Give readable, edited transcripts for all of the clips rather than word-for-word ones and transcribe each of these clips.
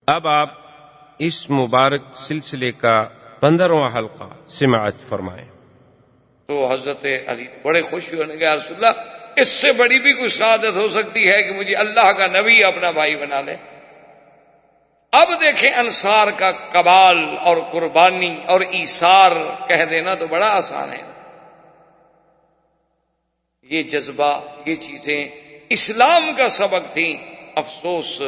اب آپ اس مبارک سلسلے کا 15واں حلقہ سماعت فرمائیں۔ تو حضرت علی بڑے خوش ہونے گئے، رسول اللہ اس سے بڑی بھی کوئی سعادت ہو سکتی ہے کہ مجھے اللہ کا نبی اپنا بھائی بنا لے۔ اب دیکھیں انصار کا کمال اور قربانی اور ایثار کہہ دینا تو بڑا آسان ہے۔ یہ جذبہ، یہ چیزیں اسلام کا سبق تھیں۔ افسوس،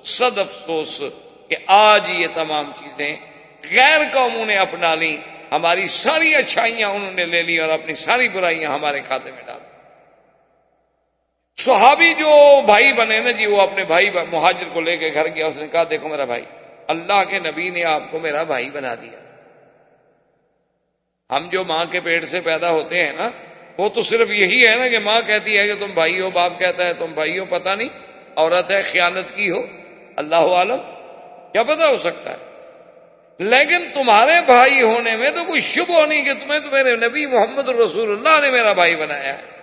صد افسوس کہ آج یہ تمام چیزیں غیر قوموں نے اپنا لی، ہماری ساری اچھائیاں انہوں نے لے لی اور اپنی ساری برائیاں ہمارے کھاتے میں ڈال۔ صحابی جو بھائی بنے نا جی، وہ اپنے بھائی مہاجر کو لے کے گھر گیا، اس نے کہا دیکھو میرا بھائی، اللہ کے نبی نے آپ کو میرا بھائی بنا دیا۔ ہم جو ماں کے پیٹ سے پیدا ہوتے ہیں نا، وہ تو صرف یہی ہے نا کہ ماں کہتی ہے کہ تم بھائی ہو، باپ کہتا ہے تم بھائی ہو، پتہ نہیں عورت ہے خیانت کی ہو، اللہ عالم، کیا پتہ ہو سکتا ہے۔ لیکن تمہارے بھائی ہونے میں تو کوئی شبہ نہیں کہ تمہیں تو میرے نبی محمد رسول اللہ نے میرا بھائی بنایا ہے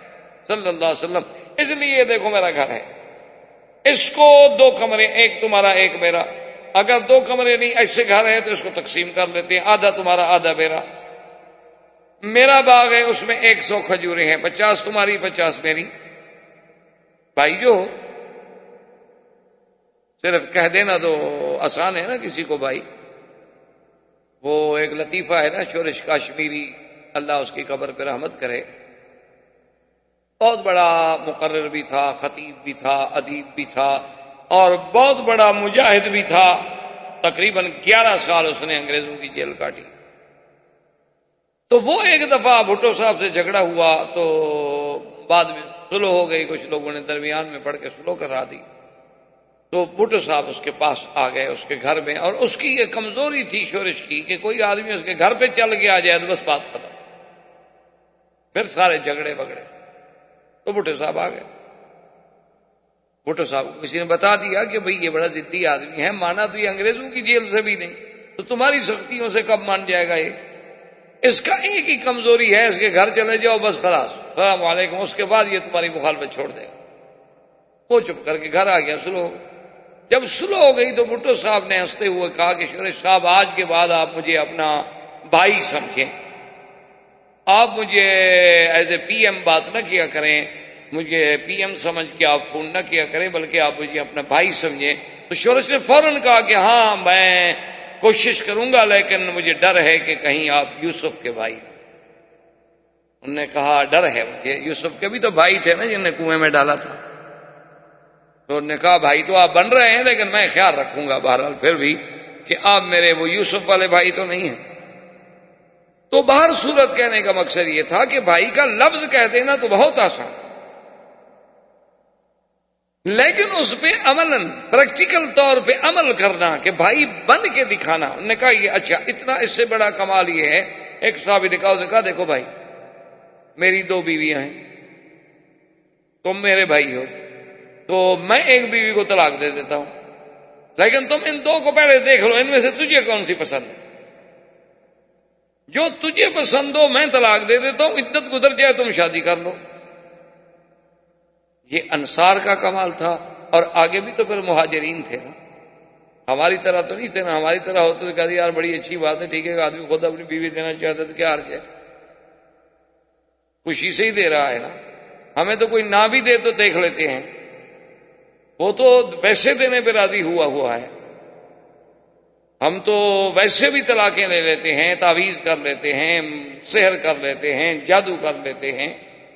صلی اللہ علیہ وسلم۔ اس لیے دیکھو میرا گھر ہے، اس کو 2 کمرے، ایک تمہارا ایک میرا، اگر 2 کمرے نہیں ایسے گھر ہے تو اس کو تقسیم کر لیتے ہیں، آدھا تمہارا آدھا میرا۔ میرا باغ ہے، اس میں 100 کھجوریں ہیں، 50 تمہاری 50 میری۔ بھائی جو ہو، صرف کہہ دینا تو آسان ہے نا کسی کو بھائی۔ وہ ایک لطیفہ ہے نا شورش کاشمیری، اللہ اس کی قبر پہ رحمت کرے، بہت بڑا مقرر بھی تھا، خطیب بھی تھا، ادیب بھی تھا اور بہت بڑا مجاہد بھی تھا۔ تقریباً 11 سال اس نے انگریزوں کی جیل کاٹی۔ تو وہ ایک دفعہ بھٹو صاحب سے جھگڑا ہوا تو بعد میں سلو ہو گئی، کچھ لوگوں نے درمیان میں پڑھ کے سلو کرا دی۔ تو بھٹو صاحب اس کے پاس آ گئے، اس کے گھر میں، اور اس کی یہ کمزوری تھی شورش کی کہ کوئی آدمی اس کے گھر پہ چل کے آ جائے تو بس بات ختم، پھر سارے جھگڑے بگڑے۔ تو بھٹو صاحب آ گئے، بھٹو صاحب کو کسی نے بتا دیا کہ بھئی یہ بڑا ضدی آدمی ہے، مانا تو یہ انگریزوں کی جیل سے بھی نہیں، تو تمہاری سختیوں سے کب مان جائے گا یہ؟ اس کا ایک ہی کمزوری ہے، اس کے گھر چلے جاؤ بس خلاص، السلام علیکم، اس کے بعد یہ تمہاری مخالفت چھوڑ دے گا۔ وہ چپ کر کے گھر آ گیا، سلو ہو گئی۔ جب سلو ہو گئی تو بھٹو صاحب نے ہنستے ہوئے کہا کہ شورش صاحب آج کے بعد آپ مجھے اپنا بھائی سمجھیں، آپ مجھے ایز اے پی ایم بات نہ کیا کریں، مجھے پی ایم سمجھ کے آپ فون نہ کیا کریں، بلکہ آپ مجھے اپنا بھائی سمجھیں۔ تو شورش نے فوراً کہا کہ ہاں میں کوشش کروں گا، لیکن مجھے ڈر ہے کہ کہیں آپ یوسف کے بھائی۔ انہوں نے کہا ڈر ہے مجھے، یوسف کے بھی تو بھائی تھے نا جنہوں نے کنویں میں ڈالا تھا۔ تو انہوں نے کہا بھائی تو آپ بن رہے ہیں، لیکن میں خیال رکھوں گا بہرحال پھر بھی کہ آپ میرے وہ یوسف والے بھائی تو نہیں ہیں۔ تو باہر صورت کہنے کا مقصد یہ تھا کہ بھائی کا لفظ کہہ دینا تو بہت آسان، لیکن اس پہ عملاً پریکٹیکل طور پہ عمل کرنا کہ بھائی بن کے دکھانا۔ انہوں نے کہا یہ اچھا، اتنا اس سے بڑا کمال یہ ہے، ایک صحابی نے کہا دیکھو بھائی میری 2 بیویاں ہیں، تم میرے بھائی ہو، تو میں ایک بیوی کو طلاق دے دیتا ہوں، لیکن تم ان 2 کو پہلے دیکھ لو، ان میں سے تجھے کون سی پسند ہے، جو تجھے پسند ہو میں طلاق دے دیتا ہوں، عدت گزر جائے تم شادی کر لو۔ یہ انصار کا کمال تھا، اور آگے بھی تو پھر مہاجرین تھے نا، ہماری طرح تو نہیں تھے نا، ہماری طرح ہوتے تو کہتے یار بڑی اچھی بات ہے، ٹھیک ہے، آدمی خود اپنی بیوی دینا چاہتا ہے تو کیا حرج ہے، خوشی سے ہی دے رہا ہے نا، ہمیں تو کوئی نہ بھی دے تو دیکھ لیتے ہیں، وہ تو ویسے دینے پہ راضی ہوا ہے، ہم تو ویسے بھی طلاقیں لے لیتے ہیں، تعویذ کر لیتے ہیں، سحر کر لیتے ہیں، جادو کر لیتے ہیں۔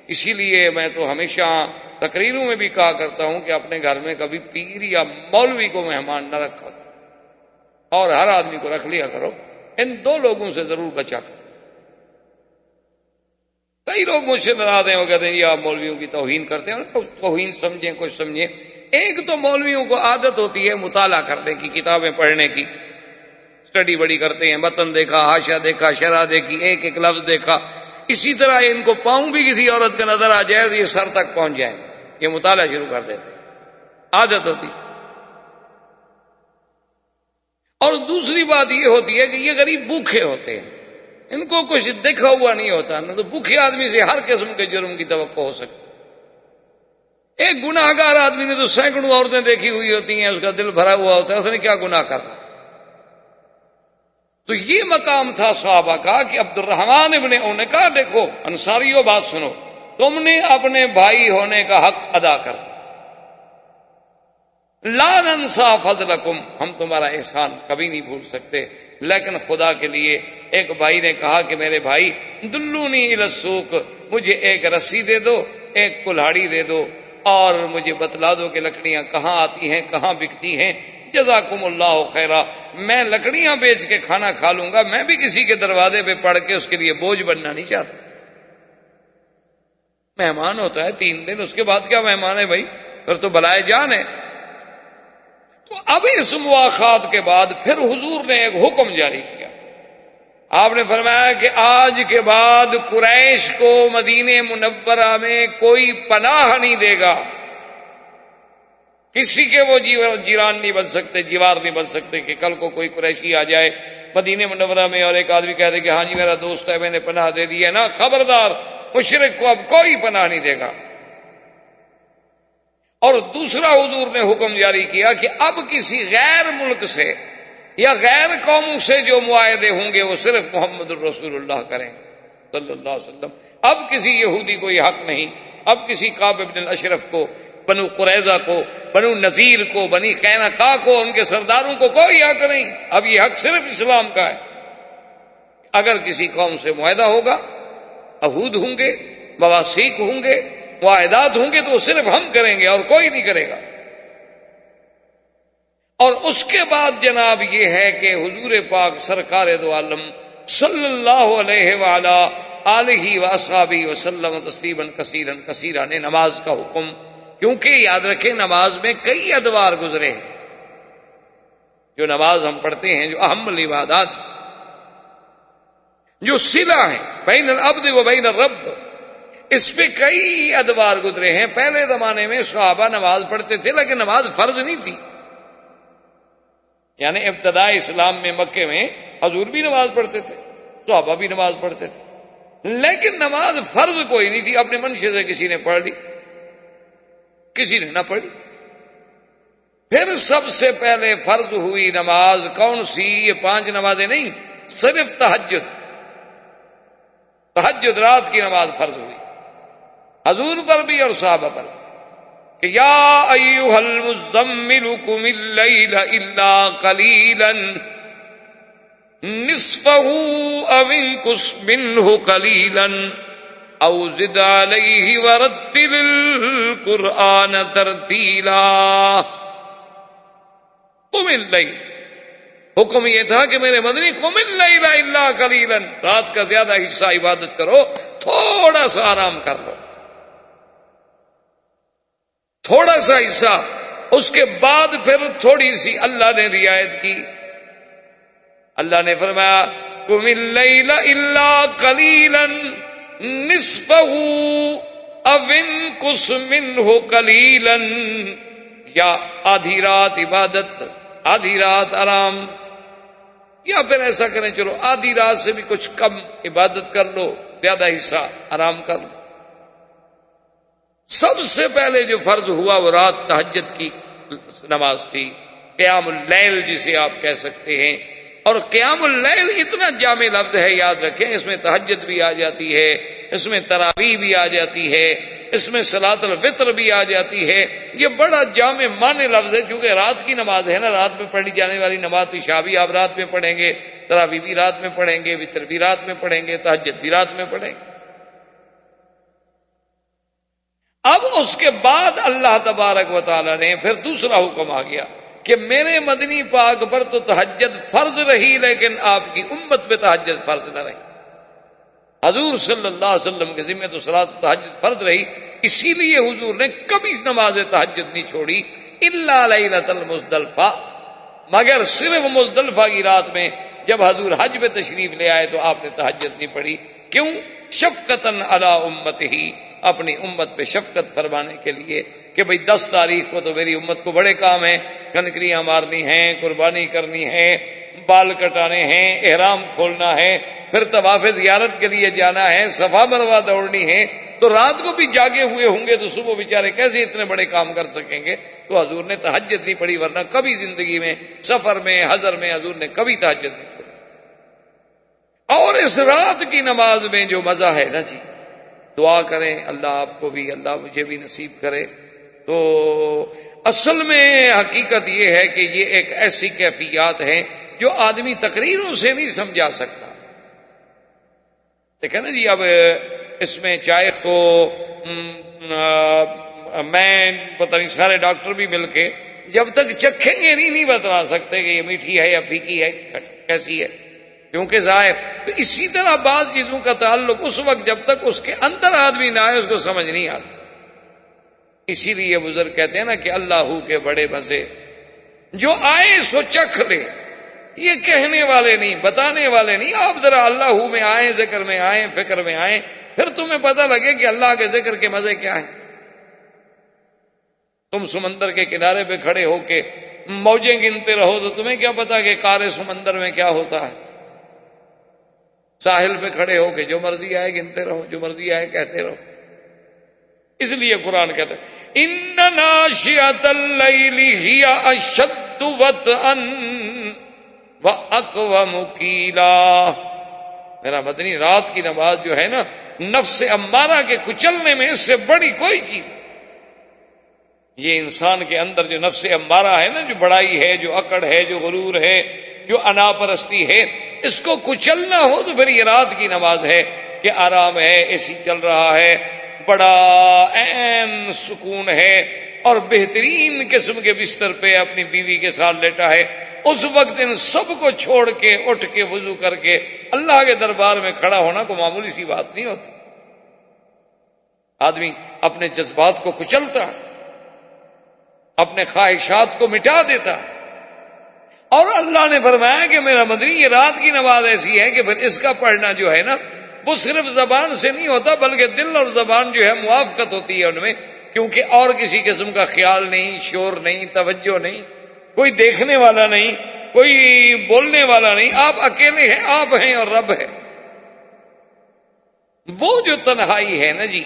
اسی لیے میں تو ہمیشہ تقریروں میں بھی کہا کرتا ہوں کہ اپنے گھر میں کبھی پیر یا مولوی کو مہمان نہ رکھا کرو، اور ہر آدمی کو رکھ لیا کرو، ان 2 لوگوں سے ضرور بچا کرو۔ کئی لوگ مجھ سے ناراض ہیں، وہ کہتے ہیں یہ آپ مولویوں کی توہین کرتے ہیں، توہین سمجھیں کچھ سمجھیں۔ ایک تو مولویوں کو عادت ہوتی ہے مطالعہ کرنے کی، کتابیں پڑھنے کی، اسٹڈی بڑی کرتے ہیں، متن دیکھا، حاشیہ دیکھا، شرح دیکھی، ایک ایک لفظ دیکھا۔ اسی طرح ان کو پاؤں بھی کسی عورت کا نظر آ جائے تو یہ سر تک پہنچ جائیں، یہ مطالعہ شروع کر دیتے، عادت ہوتی۔ اور دوسری بات یہ ہوتی ہے کہ یہ غریب بھوکے ہوتے ہیں، ان کو کچھ دیکھا ہوا نہیں ہوتا، نہ تو بھوکے آدمی سے ہر قسم کے جرم کی توقع ہو سکتی۔ ایک گناہ گار آدمی نے تو سینکڑوں عورتیں دیکھی ہوئی ہوتی ہیں، اس کا دل بھرا ہوا ہوتا ہے، اس نے کیا گناہ کرنا؟ تو یہ مقام تھا صحابہ کا کہ عبد الرحمن ابن عوف نے کہا دیکھو انصاریوں بات سنو، تم نے اپنے بھائی ہونے کا حق ادا کر، لا ننسى فضلکم، ہم تمہارا احسان کبھی نہیں بھول سکتے، لیکن خدا کے لیے ایک بھائی نے کہا کہ میرے بھائی دلونی الی السوق، مجھے ایک رسی دے دو، ایک کلہاڑی دے دو، اور مجھے بتلا دو کہ لکڑیاں کہاں آتی ہیں، کہاں بکتی ہیں، جزاکم اللہ خیرا، میں لکڑیاں بیچ کے کھانا کھا لوں گا، میں بھی کسی کے دروازے پہ پڑھ کے اس کے لیے بوجھ بننا نہیں چاہتا۔ مہمان ہوتا ہے 3 دن، اس کے بعد کیا مہمان ہے بھائی، پھر تو بلائے جان ہے۔ تو اب اس مواخات کے بعد پھر حضور نے ایک حکم جاری کیا، آپ نے فرمایا کہ آج کے بعد قریش کو مدینہ منورہ میں کوئی پناہ نہیں دے گا، کسی کے وہ جیران نہیں بن سکتے، جیوار نہیں بن سکتے، کہ کل کو کوئی قریشی آ جائے مدینہ منورہ میں اور ایک آدمی کہہ دے کہ ہاں جی میرا دوست ہے میں نے پناہ دے دی ہے نا، خبردار، مشرک کو اب کوئی پناہ نہیں دے گا۔ اور دوسرا حضور نے حکم جاری کیا کہ اب کسی غیر ملک سے یا غیر قوموں سے جو معاہدے ہوں گے وہ صرف محمد الرسول اللہ کریں صلی اللہ علیہ وسلم، اب کسی یہودی کو یہ حق نہیں، اب کسی کعب بن الاشرف کو، بنو قریظہ کو، بنو نذیر کو، بنی قینقاع کو، ان کے سرداروں کو کوئی حق نہیں، اب یہ حق صرف اسلام کا ہے۔ اگر کسی قوم سے معاہدہ ہوگا، عہود ہوں گے، مواثیق ہوں گے، معاہدات ہوں گے، تو وہ صرف ہم کریں گے اور کوئی نہیں کرے گا۔ اور اس کے بعد جناب یہ ہے کہ حضور پاک سرکار دو عالم صلی اللہ علیہ وآلہ آلہ واصحابہ وسلم تسلیما کثیرا کثیرا نے نماز کا حکم، کیونکہ یاد رکھیں نماز میں کئی ادوار گزرے ہیں، جو نماز ہم پڑھتے ہیں، جو اہم العبادات، جو صلہ ہے بین العبد و بین الرب، اس پہ کئی ادوار گزرے ہیں۔ پہلے زمانے میں صحابہ نماز پڑھتے تھے لیکن نماز فرض نہیں تھی، یعنی ابتدائی اسلام میں مکے میں حضور بھی نماز پڑھتے تھے، صحابہ بھی نماز پڑھتے تھے، لیکن نماز فرض کوئی نہیں تھی، اپنے منشے سے کسی نے پڑھ لی، کسی نے نہ پڑھی۔ پھر سب سے پہلے فرض ہوئی نماز کون سی؟ یہ 5 نمازیں نہیں، صرف تہجد، تہجد رات کی نماز فرض ہوئی حضور پر بھی اور صحابہ پر، کہ یا ایھا المزمل قم اللیل الا قلیلا نصفہ او انقص منہ قلیلا او زد علیہ ورتل القرآن ترتیلا۔ قم اللیل، حکم یہ تھا کہ میرے مدنی قم اللیل الا قلیلا، رات کا زیادہ حصہ عبادت کرو، تھوڑا سا آرام کر لو، تھوڑا سا حصہ، اس کے بعد پھر تھوڑی سی اللہ نے رعایت کی، اللہ نے فرمایا قم اللیل الا قلیلا نصفہ او انقص منہ قلیلا، یا آدھی رات عبادت، آدھی رات آرام، یا پھر ایسا کریں چلو آدھی رات سے بھی کچھ کم عبادت کر لو، زیادہ حصہ آرام کر لو۔ سب سے پہلے جو فرض ہوا وہ رات تہجد کی نماز تھی، قیام اللیل جسے آپ کہہ سکتے ہیں۔ اور قیام اللیل اتنا جامع لفظ ہے، یاد رکھیں، اس میں تہجد بھی آ جاتی ہے، اس میں تراویح بھی آ جاتی ہے، اس میں صلاۃ الفطر بھی آ جاتی ہے، یہ بڑا جامع معنی لفظ ہے، کیونکہ رات کی نماز ہے نا، رات میں پڑھی جانے والی نماز، عشاء بھی آپ رات میں پڑھیں گے، تراویح بھی رات میں پڑھیں گے، وطر بھی رات میں پڑھیں گے، تہجد بھی رات میں پڑھیں گے۔ اب اس کے بعد اللہ تبارک و تعالی نے پھر دوسرا حکم آ گیا کہ میرے مدنی پاک پر تو تہجد فرض رہی، لیکن آپ کی امت پہ تہجد فرض نہ رہی۔ حضور صلی اللہ علیہ وسلم کے ذمہ تو صلاۃ تہجد فرض رہی، اسی لیے حضور نے کبھی نماز تہجد نہیں چھوڑی، الا لیلۃ المزدلفہ، مگر صرف مزدلفہ کی رات میں جب حضور حج پہ تشریف لے آئے تو آپ نے تہجد نہیں پڑھی۔ کیوں؟ شفقتاً علی امتہ، اپنی امت پہ شفقت فرمانے کے لیے کہ بھئی 10 تاریخ کو تو میری امت کو بڑے کام ہیں، کنکریاں مارنی ہیں، قربانی کرنی ہے، بال کٹانے ہیں، احرام کھولنا ہے، پھر طواف زیارت کے لیے جانا ہے، صفا مروہ دوڑنی ہے، تو رات کو بھی جاگے ہوئے ہوں گے تو صبح بیچارے کیسے اتنے بڑے کام کر سکیں گے؟ تو حضور نے تہجد نہیں پڑھی، ورنہ کبھی زندگی میں سفر میں حضر میں حضور نے کبھی تہجد نہیں پڑھی۔ اور اس رات کی نماز میں جو مزہ ہے نا جی، دعا کریں اللہ آپ کو بھی، اللہ مجھے بھی نصیب کرے۔ تو اصل میں حقیقت یہ ہے کہ یہ ایک ایسی کیفیات ہیں جو آدمی تقریروں سے نہیں سمجھا سکتا۔ دیکھیں نا جی، اب اس میں چاہے تو میں پتہ نہیں سارے ڈاکٹر بھی مل کے جب تک چکھیں گے نہیں بتلا سکتے کہ یہ میٹھی ہے یا پھیکی ہے کیسی ہے، کیونکہ ظاہر۔ تو اسی طرح بعض چیزوں کا تعلق اس وقت جب تک اس کے اندر آدمی نہ آئے اس کو سمجھ نہیں آتا۔ اسی لیے بزرگ کہتے ہیں نا کہ اللہ کے بڑے مزے، جو آئے سو چکھ لے، یہ کہنے والے نہیں، بتانے والے نہیں۔ آپ ذرا اللہ میں آئیں، ذکر میں آئیں، فکر میں آئیں، پھر تمہیں پتہ لگے کہ اللہ کے ذکر کے مزے کیا ہیں۔ تم سمندر کے کنارے پہ کھڑے ہو کے موجیں گنتے رہو تو تمہیں کیا پتا کہ قعر سمندر میں کیا ہوتا ہے؟ ساحل پہ کھڑے ہو کے جو مرضی آئے گنتے رہو، جو مرضی آئے کہتے رہو۔ اس لیے قرآن کہتا ہے ان ناشئۃ اللیل ہی اشد وطئا واقوم قیلا۔ میرا مدنی، رات کی نماز جو ہے نا، نفس امارہ کے کچلنے میں اس سے بڑی کوئی چیز نہیں۔ یہ انسان کے اندر جو نفس امارہ ہے نا، جو بڑائی ہے، جو اکڑ ہے، جو غرور ہے، جو انا پرستی ہے، اس کو کچلنا ہو تو پھر یہ رات کی نماز ہے کہ آرام ہے، اے سی چل رہا ہے، بڑا عین سکون ہے، اور بہترین قسم کے بستر پہ اپنی بیوی کے ساتھ لیٹا ہے۔ اس وقت ان سب کو چھوڑ کے اٹھ کے وضو کر کے اللہ کے دربار میں کھڑا ہونا کوئی معمولی سی بات نہیں ہوتی۔ آدمی اپنے جذبات کو کچلتا، اپنے خواہشات کو مٹا دیتا، اور اللہ نے فرمایا کہ میرا مدنی، یہ رات کی نماز ایسی ہے کہ پھر اس کا پڑھنا جو ہے نا، وہ صرف زبان سے نہیں ہوتا بلکہ دل اور زبان جو ہے موافقت ہوتی ہے ان میں، کیونکہ اور کسی قسم کا خیال نہیں، شور نہیں، توجہ نہیں، کوئی دیکھنے والا نہیں، کوئی بولنے والا نہیں، آپ اکیلے ہیں، آپ ہیں اور رب ہے۔ وہ جو تنہائی ہے نا جی،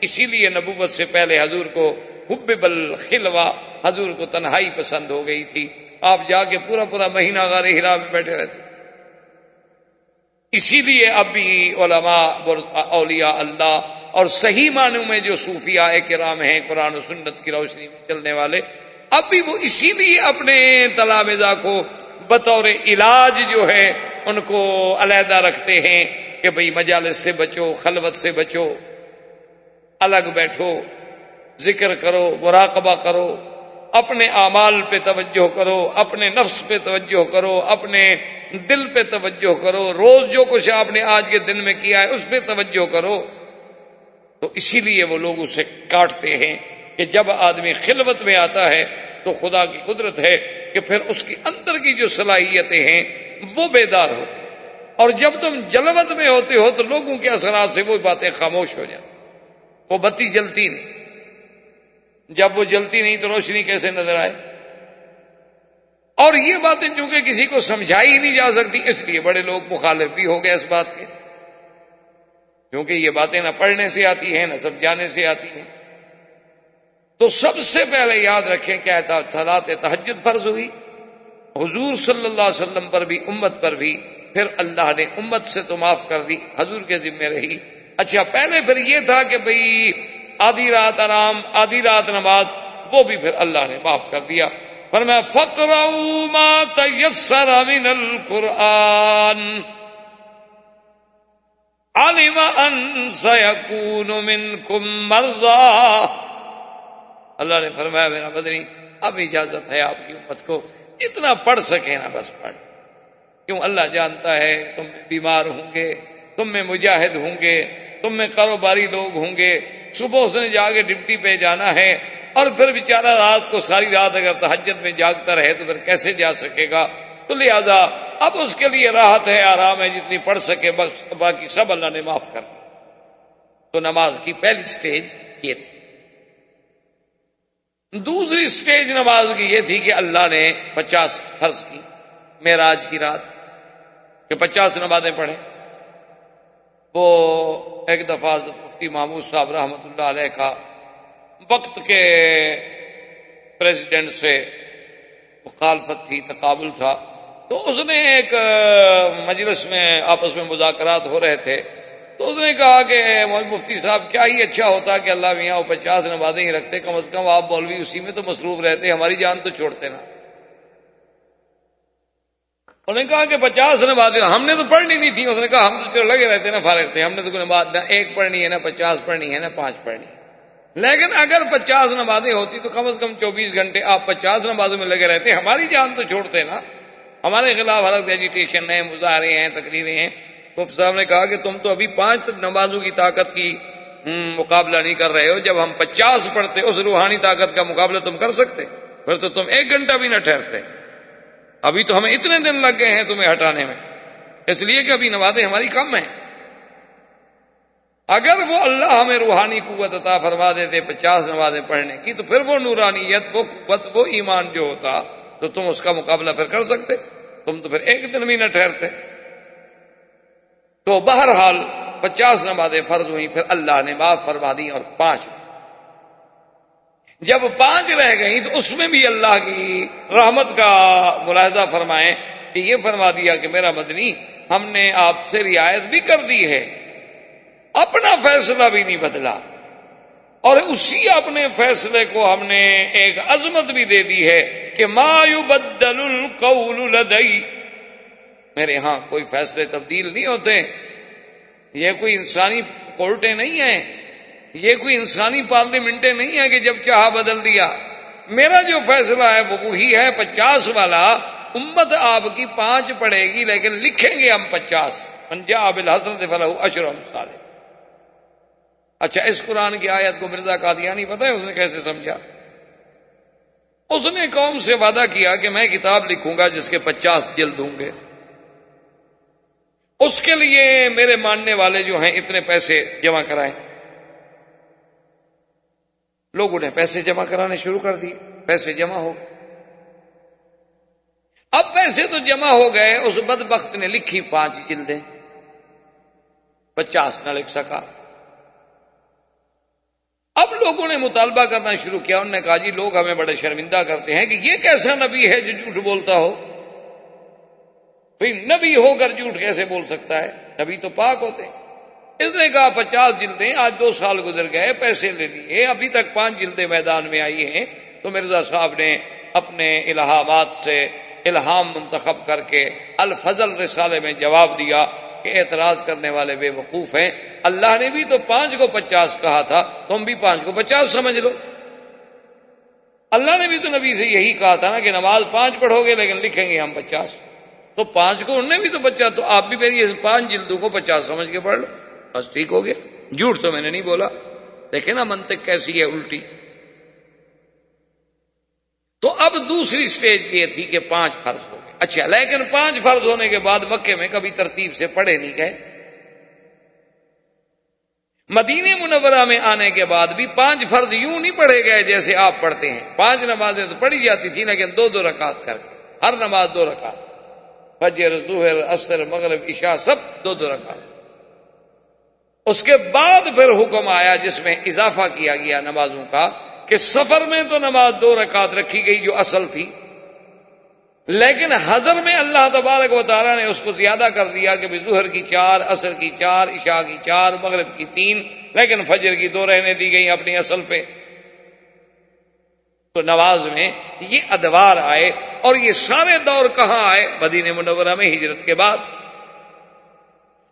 اسی لیے نبوت سے پہلے حضور کو حبب الخلوہ، حضور کو تنہائی پسند ہو گئی تھی۔ آپ جا کے پورا مہینہ غار حرا میں بیٹھے رہتے۔ اسی لیے اب بھی علماء اولیاء اللہ اور صحیح معنوں میں جو صوفیاء کرام ہیں، قرآن و سنت کی روشنی میں چلنے والے، اب بھی وہ اسی لیے اپنے تلامذہ کو بطور علاج جو ہے ان کو علیحدہ رکھتے ہیں کہ بھئی مجالس سے بچو، خلوت سے بچو، الگ بیٹھو، ذکر کرو، مراقبہ کرو، اپنے اعمال پہ توجہ کرو، اپنے نفس پہ توجہ کرو، اپنے دل پہ توجہ کرو، روز جو کچھ آپ نے آج کے دن میں کیا ہے اس پہ توجہ کرو۔ تو اسی لیے وہ لوگ اسے کاٹتے ہیں کہ جب آدمی خلوت میں آتا ہے تو خدا کی قدرت ہے کہ پھر اس کے اندر کی جو صلاحیتیں ہیں وہ بیدار ہوتی ہیں، اور جب تم جلوت میں ہوتے ہو تو لوگوں کے اثرات سے وہ باتیں خاموش ہو جاتی، وہ بتی جلتی نہیں۔ جب وہ جلتی نہیں تو روشنی کیسے نظر آئے؟ اور یہ باتیں چونکہ کسی کو سمجھائی نہیں جا سکتی، اس لیے بڑے لوگ مخالف بھی ہو گئے اس بات کے، کیونکہ یہ باتیں نہ پڑھنے سے آتی ہیں نہ سمجھانے سے آتی ہیں۔ تو سب سے پہلے یاد رکھیں کیا تھا، صلاۃ تہجد فرض ہوئی حضور صلی اللہ علیہ وسلم پر بھی، امت پر بھی، پھر اللہ نے امت سے تو معاف کر دی، حضور کے ذمہ رہی۔ اچھا، پہلے پھر یہ تھا کہ بھئی آدھی رات آرام، آدھی رات نماز، وہ بھی پھر اللہ نے معاف کر دیا۔ فرمایا فَقْرَؤُوا مَا تَيَسَّرَ مِنَ الْقُرْآنِ عَلِمَ أَن سَيَكُونُ مِنْكُمْ مَرْضَىٰ۔ اللہ نے فرمایا میرا مدنی، اب اجازت ہے آپ کی امت کو جتنا پڑھ سکے نا بس پڑھ، کیوں اللہ جانتا ہے تم میں بیمار ہوں گے، تم میں مجاہد ہوں گے، تم میں کاروباری لوگ ہوں گے، صبح اس نے جا کے ڈیوٹی پہ جانا ہے، اور پھر بیچارہ رات کو ساری رات اگر تہجد میں جاگتا رہے تو پھر کیسے جا سکے گا؟ تو لہذا اب اس کے لیے راحت ہے، آرام ہے، جتنی پڑھ سکے، بس باقی سب اللہ نے معاف کر دیا۔ تو نماز کی پہلی سٹیج یہ تھی۔ دوسری سٹیج نماز کی یہ تھی کہ اللہ نے 50 فرض کی معراج کی رات کہ 50 نمازیں پڑھیں۔ وہ ایک دفعہ حضرت مفتی محمود صاحب رحمۃ اللہ علیہ کا وقت کے پریزیڈنٹ سے مخالفت تھی، تقابل تھا، تو اس نے ایک مجلس میں آپس میں مذاکرات ہو رہے تھے، تو اس نے کہا کہ مفتی صاحب کیا ہی اچھا ہوتا کہ اللہ میاں وہ 50 نمازیں ہی رکھتے، کم از کم آپ مولوی اسی میں تو مصروف رہتے، ہماری جان تو چھوڑتے نا۔ انہوں نے کہا کہ 50 نمازیں ہم نے تو پڑھنی نہیں تھی، اس نے کہا ہم تو چلو لگے رہتے نا، فارغ تھے، ہم نے تو کوئی نماز نہ 1 پڑھنی ہے نہ 50 پڑھنی ہے نہ 5 پڑھنی ہے، لیکن اگر 50 نمازیں ہوتی تو کم از کم 24 گھنٹے آپ 50 نمازوں میں لگے رہتے، ہماری جان تو چھوڑتے نا، ہمارے خلاف الگ ایجیٹیشن ہے، مظاہرے ہیں، تقریریں ہیں۔ مفتی صاحب نے کہا کہ تم تو ابھی 5 نمازوں کی طاقت کی مقابلہ نہیں کر رہے ہو، جب ہم 50 پڑھتے اس روحانی طاقت کا مقابلہ تم کر سکتے، پھر تو تم 1 گھنٹہ بھی نہ ٹھہرتے، ابھی تو ہمیں اتنے دن لگ گئے ہیں تمہیں ہٹانے میں، اس لیے کہ ابھی نمازیں ہماری کم ہیں۔ اگر وہ اللہ ہمیں روحانی قوت عطا فرما دیتے 50 نمازیں پڑھنے کی، تو پھر وہ نورانیت، وہ قوت، وہ ایمان جو ہوتا تو تم اس کا مقابلہ پھر کر سکتے، تم تو پھر 1 دن بھی نہ ٹھہرتے۔ تو بہرحال 50 نمازیں فرض ہوئیں، پھر اللہ نے معاف فرما دی اور 5، جب 5 رہ گئیں تو اس میں بھی اللہ کی رحمت کا ملاحظہ فرمائیں کہ یہ فرما دیا کہ میرا مدنی ہم نے آپ سے رعایت بھی کر دی ہے، اپنا فیصلہ بھی نہیں بدلا، اور اسی اپنے فیصلے کو ہم نے ایک عظمت بھی دے دی ہے کہ ما یبدل القول لدی، میرے ہاں کوئی فیصلے تبدیل نہیں ہوتے، یہ کوئی انسانی کورٹیں نہیں ہیں، یہ کوئی انسانی پارلیمنٹیں نہیں ہیں کہ جب چاہا بدل دیا، میرا جو فیصلہ ہے وہ وہی ہے 50 والا، امت آپ کی 5 پڑھے گی لیکن لکھیں گے ہم 50، من جاء بالحسنۃ فلہ 10 امثالها۔ اچھا، اس قرآن کی آیت کو مرزا قادیانی پتہ ہے اس نے کیسے سمجھا؟ اس نے قوم سے وعدہ کیا کہ میں کتاب لکھوں گا جس کے 50 جلد ہوں گے، اس کے لیے میرے ماننے والے جو ہیں اتنے پیسے جمع کرائیں۔ لوگوں نے پیسے جمع کرانے شروع کر دیے، پیسے جمع ہو گئے۔ اب پیسے تو جمع ہو گئے، اس بدبخت نے لکھی 5 جلدیں، 50 نہ لکھ سکا۔ اب لوگوں نے مطالبہ کرنا شروع کیا، انہوں نے کہا جی لوگ ہمیں بڑے شرمندہ کرتے ہیں کہ یہ کیسا نبی ہے جو جھوٹ بولتا ہو، بھئی نبی ہو کر جھوٹ کیسے بول سکتا ہے، نبی تو پاک ہوتے ہیں۔ اس نے کہا 50 جلدیں، آج 2 سال گزر گئے، پیسے لے لیے، ابھی تک 5 جلدیں میدان میں آئی ہیں۔ تو مرزا صاحب نے اپنے الہامات سے الہام منتخب کر کے الفضل رسالے میں جواب دیا کہ اعتراض کرنے والے بے وقوف ہیں، اللہ نے بھی تو 5 کو 50 کہا تھا، تم بھی 5 کو 50 سمجھ لو۔ اللہ نے بھی تو نبی سے یہی کہا تھا نا کہ نماز 5 پڑھو گے لیکن لکھیں گے ہم 50، تو 5 کو انہوں نے بھی تو 50، تو آپ بھی میری 5 جلدوں کو 50 سمجھ کے پڑھ لو، بس ٹھیک ہو گیا، جھوٹ تو میں نے نہیں بولا۔ دیکھیں نا منطق کیسی ہے الٹی۔ تو اب دوسری سٹیج یہ تھی کہ 5 فرض ہو گئے، اچھا، لیکن 5 فرض ہونے کے بعد مکے میں کبھی ترتیب سے پڑھے نہیں گئے۔ مدینہ منورہ میں آنے کے بعد بھی 5 فرض یوں نہیں پڑھے گئے جیسے آپ پڑھتے ہیں، 5 نمازیں تو پڑھی جاتی تھی لیکن 2 رکعت کر کے، ہر نماز 2 رکعت، فجر، ظہر، عصر، مغرب، عشاء سب 2 رکعت۔ اس کے بعد پھر حکم آیا جس میں اضافہ کیا گیا نمازوں کا کہ سفر میں تو نماز 2 رکعت رکھی گئی جو اصل تھی، لیکن حضر میں اللہ تبارک و تعالیٰ نے اس کو زیادہ کر دیا کہ ظہر کی 4، عصر کی 4، عشاء کی 4، مغرب کی 3، لیکن فجر کی 2 رہنے دی گئی اپنی اصل پہ۔ تو نماز میں یہ ادوار آئے، اور یہ سارے دور کہاں آئے؟ مدینہ منورہ میں ہجرت کے بعد۔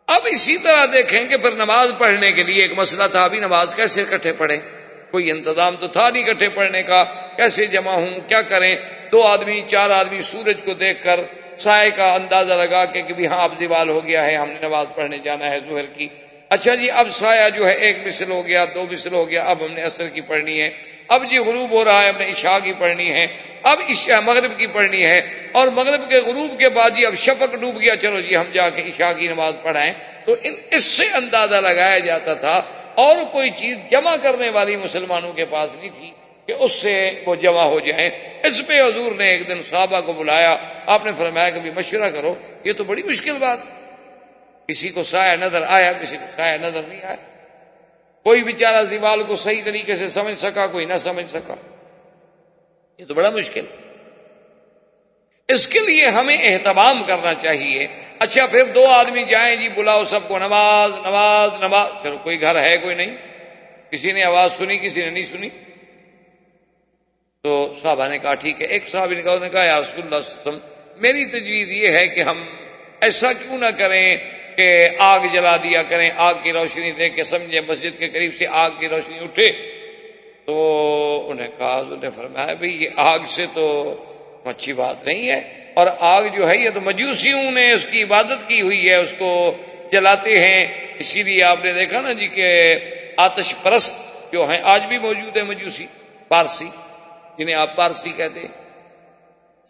اب اسی طرح دیکھیں کہ پھر نماز پڑھنے کے لیے ایک مسئلہ تھا، ابھی نماز کیسے اکٹھے پڑھیں، کوئی انتظام تو تھا نہیں اکٹھے پڑھنے کا، کیسے جمع ہوں، کیا کریں؟ 2 آدمی 4 آدمی سورج کو دیکھ کر سائے کا اندازہ لگا کے کہ بھی ہاں اب زوال ہو گیا ہے، ہم نے نماز پڑھنے جانا ہے ظہر کی، اچھا جی اب سایہ جو ہے 1 مثل ہو گیا، 2 مثل ہو گیا، اب ہم نے عصر کی پڑھنی ہے، اب جی غروب ہو رہا ہے، ہم نے عشاء کی پڑھنی ہے، اب عشاء مغرب کی پڑھنی ہے، اور مغرب کے غروب کے بعد جی اب شفق ڈوب گیا، چلو جی ہم جا کے عشاء کی نماز پڑھائیں۔ تو اس سے اندازہ لگایا جاتا تھا، اور کوئی چیز جمع کرنے والی مسلمانوں کے پاس نہیں تھی کہ اس سے وہ جمع ہو جائیں۔ اس پہ حضور نے ایک دن صحابہ کو بلایا، آپ نے فرمایا کہ بھی مشورہ کرو، یہ تو بڑی مشکل بات کسی کو سایہ نظر آیا، کسی کو سایہ نظر نہیں آیا، کوئی بیچارہ زوال کو صحیح طریقے سے سمجھ سکا، کوئی نہ سمجھ سکا، یہ تو بڑا مشکل۔ اس کے لیے ہمیں اہتمام کرنا چاہیے۔ اچھا پھر دو آدمی جائیں جی بلاؤ سب کو، نماز نماز نماز، چلو کوئی گھر ہے کوئی نہیں، کسی نے آواز سنی کسی نے نہیں سنی، تو صحابہ نے کہا ٹھیک ہے۔ ایک صحابی نے کہا یا رسول اللہ صلی اللہ علیہ وسلم میری تجویز یہ ہے کہ ہم ایسا کیوں نہ کریں کہ آگ جلا دیا کریں، آگ کی روشنی دے کے، سمجھے مسجد کے قریب سے آگ کی روشنی اٹھے۔ تو انہیں کہا، انہوں نے فرمایا بھئی یہ آگ سے تو اچھی بات نہیں ہے، اور آگ جو ہے یہ تو مجوسیوں نے اس کی عبادت کی ہوئی ہے، اس کو جلاتے ہیں، اسی لیے آپ نے دیکھا نا جی کہ آتش پرست جو ہیں آج بھی موجود ہے، مجوسی پارسی جنہیں آپ پارسی کہتے ہیں،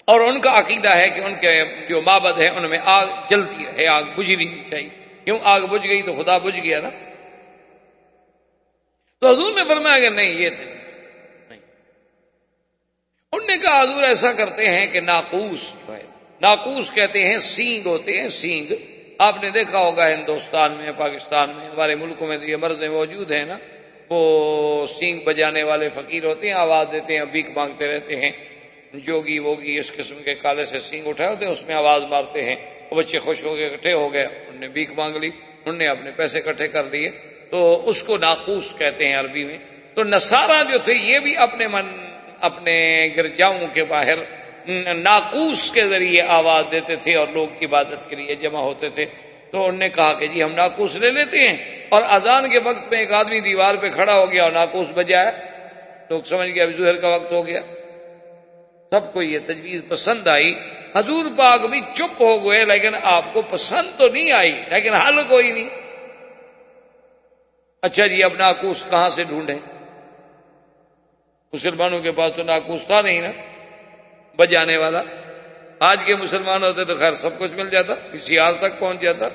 اور ان کا عقیدہ ہے کہ ان کے جو معبد ہیں ان میں آگ جلتی رہے، آگ بجھ نہیں چاہیے، کیوں آگ بجھ گئی تو خدا بجھ گیا نا۔ تو حضور نے فرمایا کہ نہیں یہ تھے نہیں۔ انہوں نے کہا حضور ایسا کرتے ہیں کہ ناقوس جو ہے، ناقوس کہتے ہیں سینگ ہوتے ہیں، سینگ آپ نے دیکھا ہوگا ہندوستان میں، پاکستان میں، ہمارے ملکوں میں تو یہ مرضیں موجود ہیں نا، وہ سینگ بجانے والے فقیر ہوتے ہیں، آواز دیتے ہیں، بھیک مانگتے رہتے ہیں، جوگی ووگی اس قسم کے کالے سے سینگ اٹھائے ہوتے ہیں، اس میں آواز مارتے ہیں، وہ بچے خوش ہو گئے، اکٹھے ہو گئے، انہوں نے بھیک مانگ لی، انہوں نے اپنے پیسے اکٹھے کر دیے، تو اس کو ناقوس کہتے ہیں عربی میں۔ تو نصارہ جو تھے یہ بھی اپنے گرجاؤں کے باہر ناقوس کے ذریعے آواز دیتے تھے اور لوگ عبادت کے لیے جمع ہوتے تھے۔ تو انہوں نے کہا کہ جی ہم ناقوس لے لیتے ہیں، اور اذان کے وقت میں ایک آدمی دیوار پہ کھڑا ہو گیا اور ناقوس بجایا، لوگ سمجھ گیا ابھی ظہر کا وقت ہو گیا۔ سب کو یہ تجویز پسند آئی، حضور پاک بھی چپ ہو گئے، لیکن آپ کو پسند تو نہیں آئی، لیکن حل کوئی نہیں۔ اچھا جی اب ناقوس کہاں سے ڈھونڈیں؟ مسلمانوں کے پاس تو ناقوس تھا نہیں نا بجانے والا، آج کے مسلمان ہوتے تو خیر سب کچھ مل جاتا، کسی حال تک پہنچ جاتا،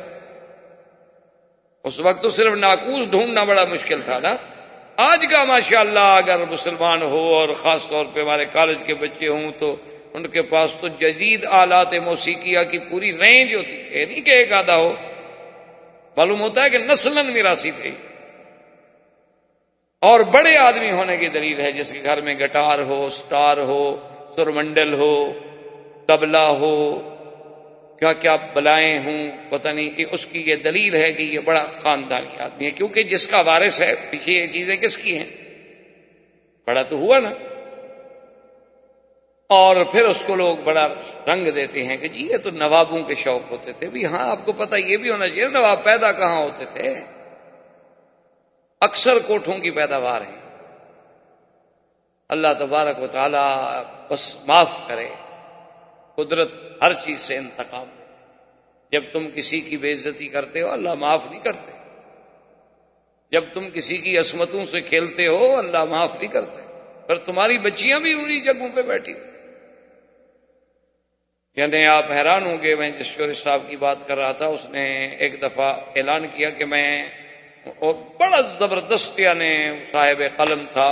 اس وقت تو صرف ناقوس ڈھونڈنا بڑا مشکل تھا نا۔ آج کا ماشاءاللہ اگر مسلمان ہو، اور خاص طور پہ ہمارے کالج کے بچے ہوں، تو ان کے پاس تو جدید آلات موسیقیہ کی پوری رینج ہوتی ہے، نہیں کہ ایک آدھا ہو، معلوم ہوتا ہے کہ نسلاً میراثی تھے، اور بڑے آدمی ہونے کی دلیل ہے، جس کے گھر میں گٹار ہو، سٹار ہو، سرمنڈل ہو، طبلہ ہو، کیا کیا بلائیں ہوں، پتہ نہیں، اس کی یہ دلیل ہے کہ یہ بڑا خاندانی آدمی ہے، کیونکہ جس کا وارث ہے پیچھے یہ چیزیں کس کی ہیں، بڑا تو ہوا نا۔ اور پھر اس کو لوگ بڑا رنگ دیتے ہیں کہ جی یہ تو نوابوں کے شوق ہوتے تھے، بھی ہاں آپ کو پتہ یہ بھی ہونا چاہیے نواب پیدا کہاں ہوتے تھے، اکثر کوٹھوں کی پیداوار ہے۔ اللہ تبارک و تعالی بس معاف کرے، قدرت ہر چیز سے انتقام ہے۔ جب تم کسی کی بے عزتی کرتے ہو اللہ معاف نہیں کرتے، جب تم کسی کی عصمتوں سے کھیلتے ہو اللہ معاف نہیں کرتے، پر تمہاری بچیاں بھی انہی جگہوں پہ بیٹھی۔ یعنی آپ حیران ہوں گے، میں جس شورش صاحب کی بات کر رہا تھا اس نے ایک دفعہ اعلان کیا کہ میں، اور بڑا زبردست یعنی صاحب قلم تھا،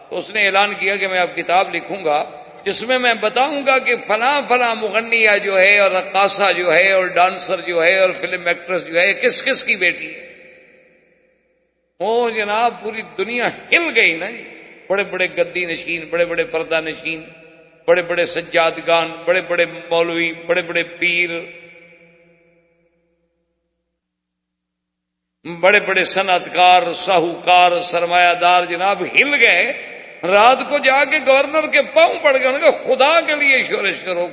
تو اس نے اعلان کیا کہ میں اب کتاب لکھوں گا جس میں میں بتاؤں گا کہ فلاں فلاں مغنیہ جو ہے، اور رقاصہ جو ہے، اور ڈانسر جو ہے، اور فلم ایکٹریس جو ہے کس کس کی بیٹی ہے۔ وہ جناب پوری دنیا ہل گئی نا جی، بڑے بڑے گدی نشین، بڑے بڑے پردہ نشین، بڑے بڑے سجادگان، بڑے بڑے مولوی، بڑے بڑے پیر، بڑے بڑے صنعت کار، ساہوکار، سرمایہ دار جناب ہل گئے، رات کو جا کے گورنر کے پاؤں پڑ گئے، انہوں نے کہا خدا کے لیے شورش کرو،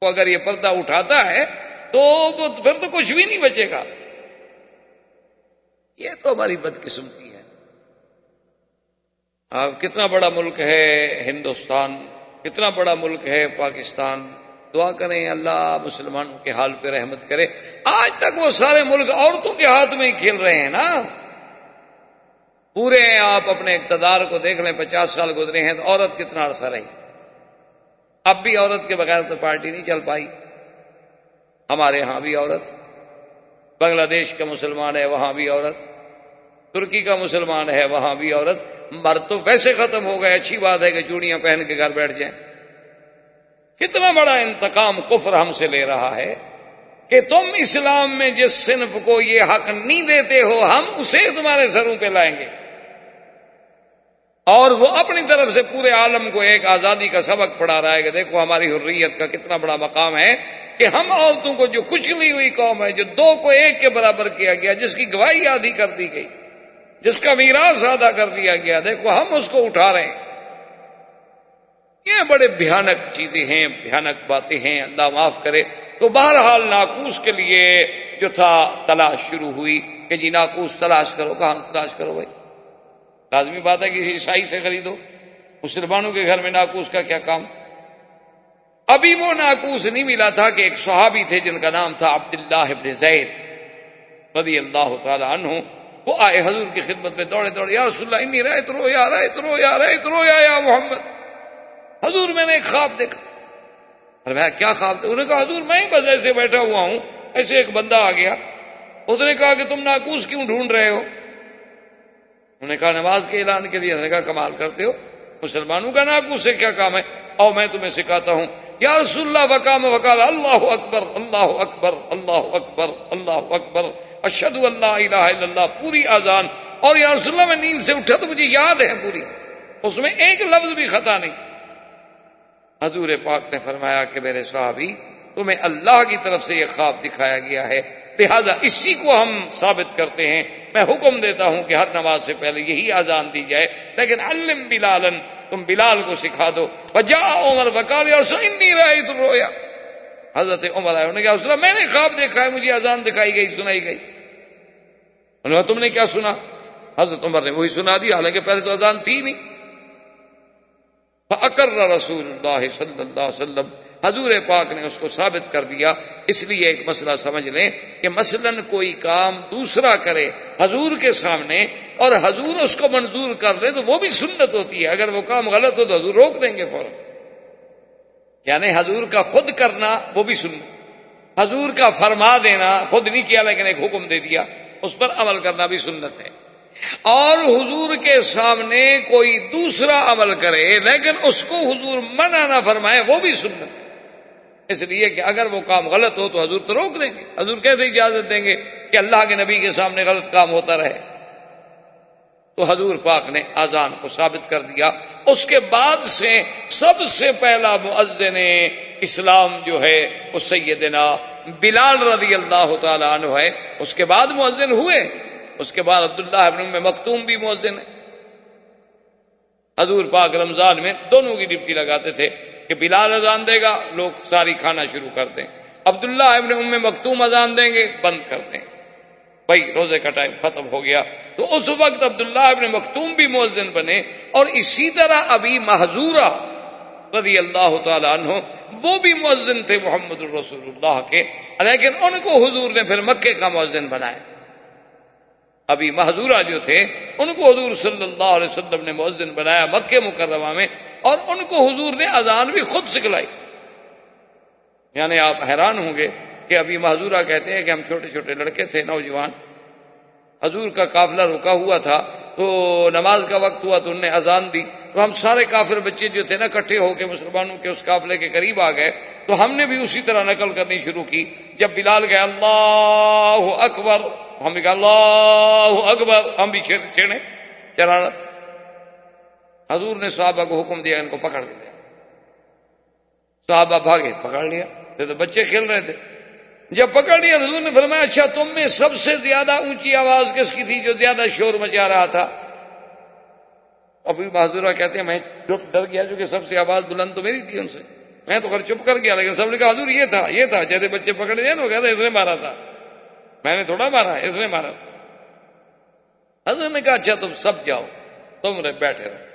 اگر یہ پردہ اٹھاتا ہے تو پھر تو کچھ بھی نہیں بچے گا۔ یہ تو ہماری بدقسمتی ہے۔ کتنا بڑا ملک ہے ہندوستان، کتنا بڑا ملک ہے پاکستان، دعا کریں اللہ مسلمانوں کے حال پہ رحمت کرے۔ آج تک وہ سارے ملک عورتوں کے ہاتھ میں ہی کھیل رہے ہیں نا، پورے آپ اپنے اقتدار کو دیکھ لیں، 50 سال گزرے ہیں تو عورت کتنا عرصہ رہی، اب بھی عورت کے بغیر تو پارٹی نہیں چل پائی۔ ہمارے ہاں بھی عورت، بنگلہ دیش کا مسلمان ہے وہاں بھی عورت، ترکی کا مسلمان ہے وہاں بھی عورت، مرد تو ویسے ختم ہو گئے، اچھی بات ہے کہ چوڑیاں پہن کے گھر بیٹھ جائیں۔ کتنا بڑا انتقام کفر ہم سے لے رہا ہے، کہ تم اسلام میں جس صنف کو یہ حق نہیں دیتے ہو ہم اسے تمہارے سروں پہ لائیں گے. اور وہ اپنی طرف سے پورے عالم کو ایک آزادی کا سبق پڑھا رہا ہے کہ دیکھو ہماری حریت کا کتنا بڑا مقام ہے کہ ہم عورتوں کو جو کچلی ہوئی قوم ہے، جو 2 کو 1 کے برابر کیا گیا، جس کی گواہی آدھی کر دی گئی، جس کا میراث آدھا کر دیا گیا، دیکھو ہم اس کو اٹھا رہے ہیں. یہ بڑے بھیانک چیزیں ہیں، بھیانک باتیں ہیں، اللہ معاف کرے. تو بہرحال ناقوس کے لیے جو تھا تلاش شروع ہوئی کہ جی ناقوس تلاش کرو. کہاں سے تلاش کرو بھائی؟ لازمی بات ہے کہ عیسائی سے خریدو. مسلمانوں کے گھر میں ناقوس کا کیا کام؟ ابھی وہ ناقوس نہیں ملا تھا کہ ایک صحابی تھے جن کا نام تھا عبداللہ ابن زید رضی اللہ تعالی عنہ. وہ آئے حضور کی خدمت میں دوڑے دوڑے، یا رسول اللہ انی رأیت رؤیا رأیت رؤیا رأیت رؤیا یا محمد. حضور میں نے ایک خواب دیکھا. فرمایا کیا خواب دیکھا؟ انہوں نے کہا حضور میں بس ایسے بیٹھا ہوا ہوں، ایسے ایک بندہ آ گیا، اس نے کہا کہ تم ناقوس کیوں ڈھونڈ رہے ہو؟ انہوں نے کہا نماز کے اعلان کے لیے. انہوں نے کہا کمال کرتے ہو، مسلمانوں کا ناقوس سے کیا کام ہے؟ اور میں تمہیں سکھاتا ہوں. یا رسول اللہ وقام وقال اللہ اکبر اللہ اکبر اللہ اکبر اللہ اکبر اشہد ان لا الہ الا اللہ، پوری اذان. اور یا رسول اللہ میں نیند سے اٹھا تو مجھے یاد ہے پوری، اس میں ایک لفظ بھی خطا نہیں. حضور پاک نے فرمایا کہ میرے صحابی تمہیں اللہ کی طرف سے یہ خواب دکھایا گیا ہے، لہذا اسی کو ہم ثابت کرتے ہیں. میں حکم دیتا ہوں کہ ہر نماز سے پہلے یہی اذان دی جائے، لیکن علم بلالا، تم بلال کو سکھا دو. وجاء عمر وقال یا رسول انی رأیت الرؤیا. حضرت عمر آئے، انہوں نے کہا رسول اللہ میں نے خواب دیکھا ہے، مجھے اذان دکھائی گئی، سنائی گئی. انہوں نے کہا تم نے کیا سنا؟ حضرت عمر نے وہی سنا دی، حالانکہ پہلے تو اذان تھی نہیں. فأقر رسول اللہ صلی اللہ علیہ وسلم، حضور پاک نے اس کو ثابت کر دیا. اس لیے ایک مسئلہ سمجھ لیں کہ مثلاً کوئی کام دوسرا کرے حضور کے سامنے اور حضور اس کو منظور کر لے تو وہ بھی سنت ہوتی ہے. اگر وہ کام غلط ہو تو حضور روک دیں گے فوراً. یعنی حضور کا خود کرنا وہ بھی سنت، حضور کا فرما دینا، خود نہیں کیا لیکن ایک حکم دے دیا، اس پر عمل کرنا بھی سنت ہے. اور حضور کے سامنے کوئی دوسرا عمل کرے لیکن اس کو حضور منع نہ فرمائے وہ بھی سنت ہے. اس لیے کہ اگر وہ کام غلط ہو تو حضور تو روک دیں گے. حضور کیسے اجازت دیں گے کہ اللہ کے نبی کے سامنے غلط کام ہوتا رہے؟ تو حضور پاک نے اذان کو ثابت کر دیا. اس کے بعد سے سب سے پہلا مؤذن اسلام جو ہے وہ سیدنا بلال رضی اللہ تعالی عنہ ہے. اس کے بعد مؤذن ہوئے، اس کے بعد عبداللہ ابن ام مکتوم بھی مؤذن ہے. حضور پاک رمضان میں دونوں کی ڈپٹی لگاتے تھے کہ بلال اذان دے گا لوگ ساری کھانا شروع کر دیں، عبداللہ ابن ام مکتوم اذان دیں گے بند کر دیں. بھائی روزے کا ٹائم ختم ہو گیا تو اس وقت عبداللہ ابن مکتوم بھی مؤذن بنے. اور اسی طرح ابی محذورہ رضی اللہ تعالی عنہ وہ بھی مؤذن تھے محمد الرسول اللہ کے، لیکن ان کو حضور نے پھر مکے کا مؤذن بنایا. ابھی محذورہ جو تھے ان کو حضور صلی اللہ علیہ وسلم نے مؤذن بنایا مکہ مکرمہ میں، اور ان کو حضور نے اذان بھی خود سکھلائی. یعنی آپ حیران ہوں گے کہ ابھی محذورہ کہتے ہیں کہ ہم چھوٹے چھوٹے لڑکے تھے نوجوان، حضور کا قافلہ رکا ہوا تھا تو نماز کا وقت ہوا تو انہوں نے اذان دی تو ہم سارے کافر بچے جو تھے نا اکٹھے ہو کے مسلمانوں کے اس قافلے کے قریب آ گئے تو ہم نے بھی اسی طرح نقل کرنی شروع کی. جب بلال گئے اللہ اکبر، ہم نے کہا اللہ اکبر، ہم بھی چھیڑے شرارت. حضور نے صحابہ کو حکم دیا ان کو پکڑ لیا. صحابہ بھاگے، پکڑ لیا، تو بچے کھیل رہے تھے. جب پکڑ لیا حضور نے فرمایا اچھا تم میں سب سے زیادہ اونچی آواز کس کی تھی جو زیادہ شور مچا رہا تھا؟ ابھی معذورہ کہتے ہیں میں ڈر گیا جو کہ سب سے آواز بلند تو میری تھی ان سے، میں تو خیر چپ کر گیا، لیکن سب نے کہا حضور یہ تھا جیسے بچے پکڑ لیا نا، وہ کہتے اس نے مارا تھا، میں نے تھوڑا مارا، اس نے مارا تھا. حضور نے کہا اچھا تم سب جاؤ، تم بیٹھے رہو.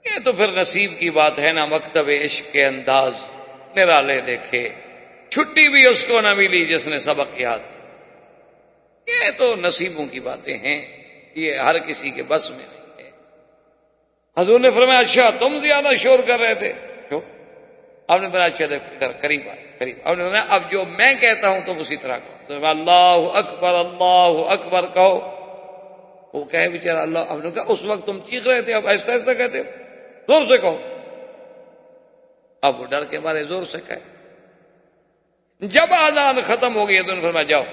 یہ تو پھر نصیب کی بات ہے نا. مکتب عشق کے انداز نرالے دیکھے، چھٹی بھی اس کو نہ ملی جس نے سبق یاد کیا. یہ تو نصیبوں کی باتیں ہیں، یہ ہر کسی کے بس میں نہیں ہے. حضور نے فرمایا اچھا تم زیادہ شور کر رہے تھے، کیوں؟ آپ نے فرمایا اچھا دیکھو ادھر قریب آئے، قریب. آپ نے فرمایا اب جو میں کہتا ہوں تم اسی طرح کہو. اللہ اکبر کہو. وہ کہے بیچارہ اللہ. آپ نے کہا اس وقت تم چیخ رہے تھے، اب ایسا ایسا کہتے ہو، زور سے کہو. اب وہ ڈر کے مارے زور سے کہے. جب اذان ختم ہو گئی تو انہوں نے فرمایا جاؤ.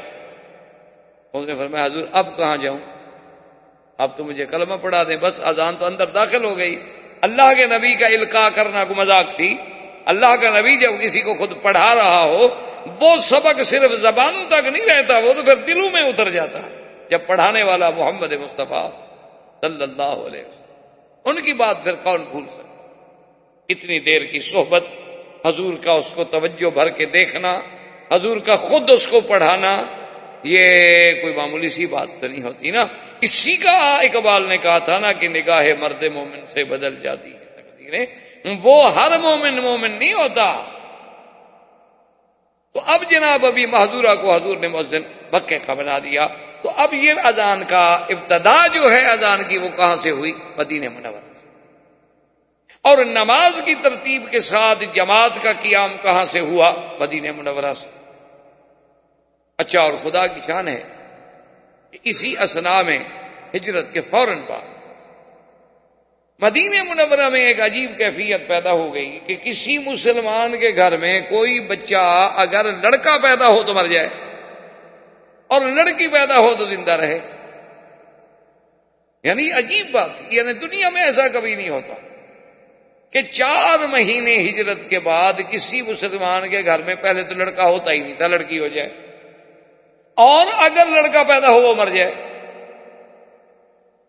اس نے فرمایا حضور اب کہاں جاؤں، اب تو مجھے کلمہ پڑھا دیں. بس اذان تو اندر داخل ہو گئی. اللہ کے نبی کا القاء کرنا کو مذاق تھی. اللہ کا نبی جب کسی کو خود پڑھا رہا ہو وہ سبق صرف زبانوں تک نہیں رہتا، وہ تو پھر دلوں میں اتر جاتا ہے. جب پڑھانے والا محمد مصطفیٰ صلی اللہ علیہ وسلم، ان کی بات پھر کون بھول سکتا. اتنی دیر کی صحبت، حضور کا اس کو توجہ بھر کے دیکھنا، حضور کا خود اس کو پڑھانا، یہ کوئی معمولی سی بات تو نہیں ہوتی نا. اسی کا اقبال نے کہا تھا نا کہ نگاہ مرد مومن سے بدل جاتی ہے تقدیریں. وہ ہر مومن مومن نہیں ہوتا. تو اب جناب ابھی محدورہ کو حضور نے مؤذن مکے کا بنا دیا. تو اب یہ اذان کا ابتدا جو ہے اذان کی وہ کہاں سے ہوئی؟ مدینہ منورہ سے. اور نماز کی ترتیب کے ساتھ جماعت کا قیام کہاں سے ہوا؟ مدینہ منورہ سے. اچھا، اور خدا کی شان ہے کہ اسی اثنا میں ہجرت کے فوراً بعد مدینہ منورہ میں ایک عجیب کیفیت پیدا ہو گئی کہ کسی مسلمان کے گھر میں کوئی بچہ اگر لڑکا پیدا ہو تو مر جائے اور لڑکی پیدا ہو تو زندہ رہے. یعنی عجیب بات تھی. یعنی دنیا میں ایسا کبھی نہیں ہوتا کہ 4 مہینے ہجرت کے بعد کسی مسلمان کے گھر میں پہلے تو لڑکا ہوتا ہی نہیں تھا، لڑکی ہو جائے، اور اگر لڑکا پیدا ہو وہ مر جائے.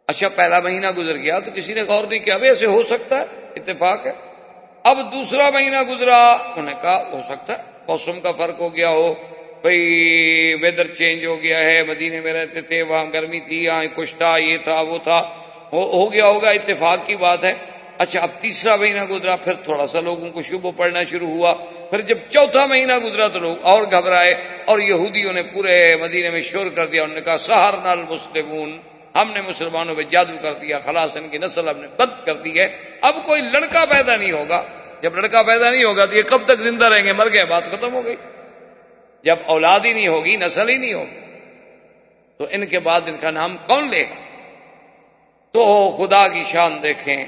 اچھا، پہلا مہینہ گزر گیا تو کسی نے غور نہیں کیا ایسے ہو سکتا ہے، اتفاق ہے. اب دوسرا مہینہ گزرا، انہوں نے کہا ہو سکتا ہے موسم کا فرق ہو گیا ہو، بھئی ویدر چینج ہو گیا ہے، مدینے میں رہتے تھے وہاں گرمی تھی، یہاں کچھ تھا، یہ تھا وہ تھا، ہو گیا ہوگا، اتفاق کی بات ہے. اچھا، اب تیسرا مہینہ گزرا، پھر تھوڑا سا لوگوں کو شبہ پڑنا شروع ہوا. پھر جب چوتھا مہینہ گزرا تو لوگ اور گھبرائے، اور یہودیوں نے پورے مدینے میں شور کر دیا. انہوں نے کہا سحرنا المسلمون، ہم نے مسلمانوں پہ جادو کر دیا، خلاص ان کی نسل ہم نے بند کر دی ہے. اب کوئی لڑکا پیدا نہیں ہوگا. جب لڑکا پیدا نہیں ہوگا تو یہ کب تک زندہ رہیں گے؟ مر گئے، بات ختم ہو گئی. جب اولاد ہی نہیں ہوگی، نسل ہی نہیں ہوگی، تو ان کے بعد ان کا نام کون لے گا؟ تو خدا کی شان دیکھیں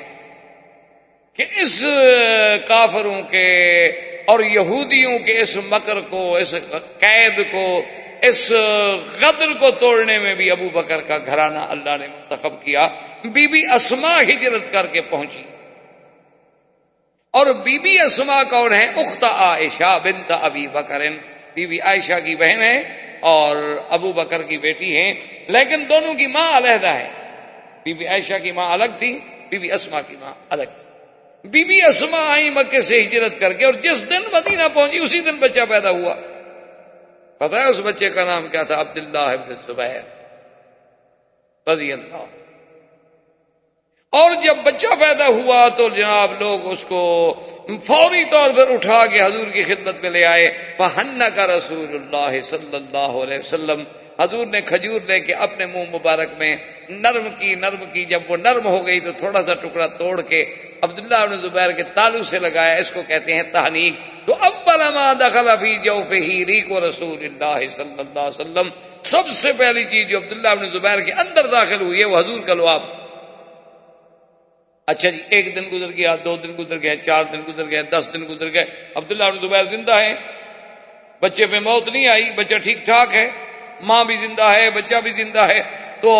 کہ اس کافروں کے اور یہودیوں کے اس مکر کو، اس قید کو، اس غدر کو توڑنے میں بھی ابو بکر کا گھرانہ اللہ نے منتخب کیا. بی بی اسماء ہجرت کر کے پہنچی. اور بی بی اسماء کون ہے؟ اخت عائشہ بنت ابی بکر، بی بی عائشہ کی بہن ہے اور ابو بکر کی بیٹی ہیں، لیکن دونوں کی ماں علیحدہ ہے. بی بی عائشہ کی ماں الگ تھی، بی بی اسماء کی ماں الگ تھی. بی بی اسماء آئی مکے سے ہجرت کر کے، اور جس دن مدینہ پہنچی اسی دن بچہ پیدا ہوا. پتہ ہے اس بچے کا نام کیا تھا؟ عبداللہ ابن زبیر رضی اللہ. اور جب بچہ پیدا ہوا تو جناب لوگ اس کو فوری طور پر اٹھا کے حضور کی خدمت میں لے آئے. فحنک رسول اللہ صلی اللہ علیہ وسلم، حضور نے کھجور لے کے اپنے منہ مبارک میں نرم کی. جب وہ نرم ہو گئی تو تھوڑا سا ٹکڑا توڑ کے عبداللہ بن زبیر کے تالو سے لگایا. اس کو کہتے ہیں تحنیک. تو اول ما دخل فی جوفہ ریق رسول اللہ صلی اللہ علیہ وسلم، سب سے پہلی چیز جو عبداللہ بن زبیر کے اندر داخل ہوئی ہے وہ حضور کا لعاب تھا. اچھا جی، 1 دن گزر گیا، 2 دن گزر گئے، 4 دن گزر گئے، 10 دن گزر گئے. عبداللہ بن زبیر زندہ ہے، بچے پہ موت نہیں آئی، بچہ ٹھیک ٹھاک ہے، ماں بھی زندہ ہے، بچہ بھی زندہ ہے. تو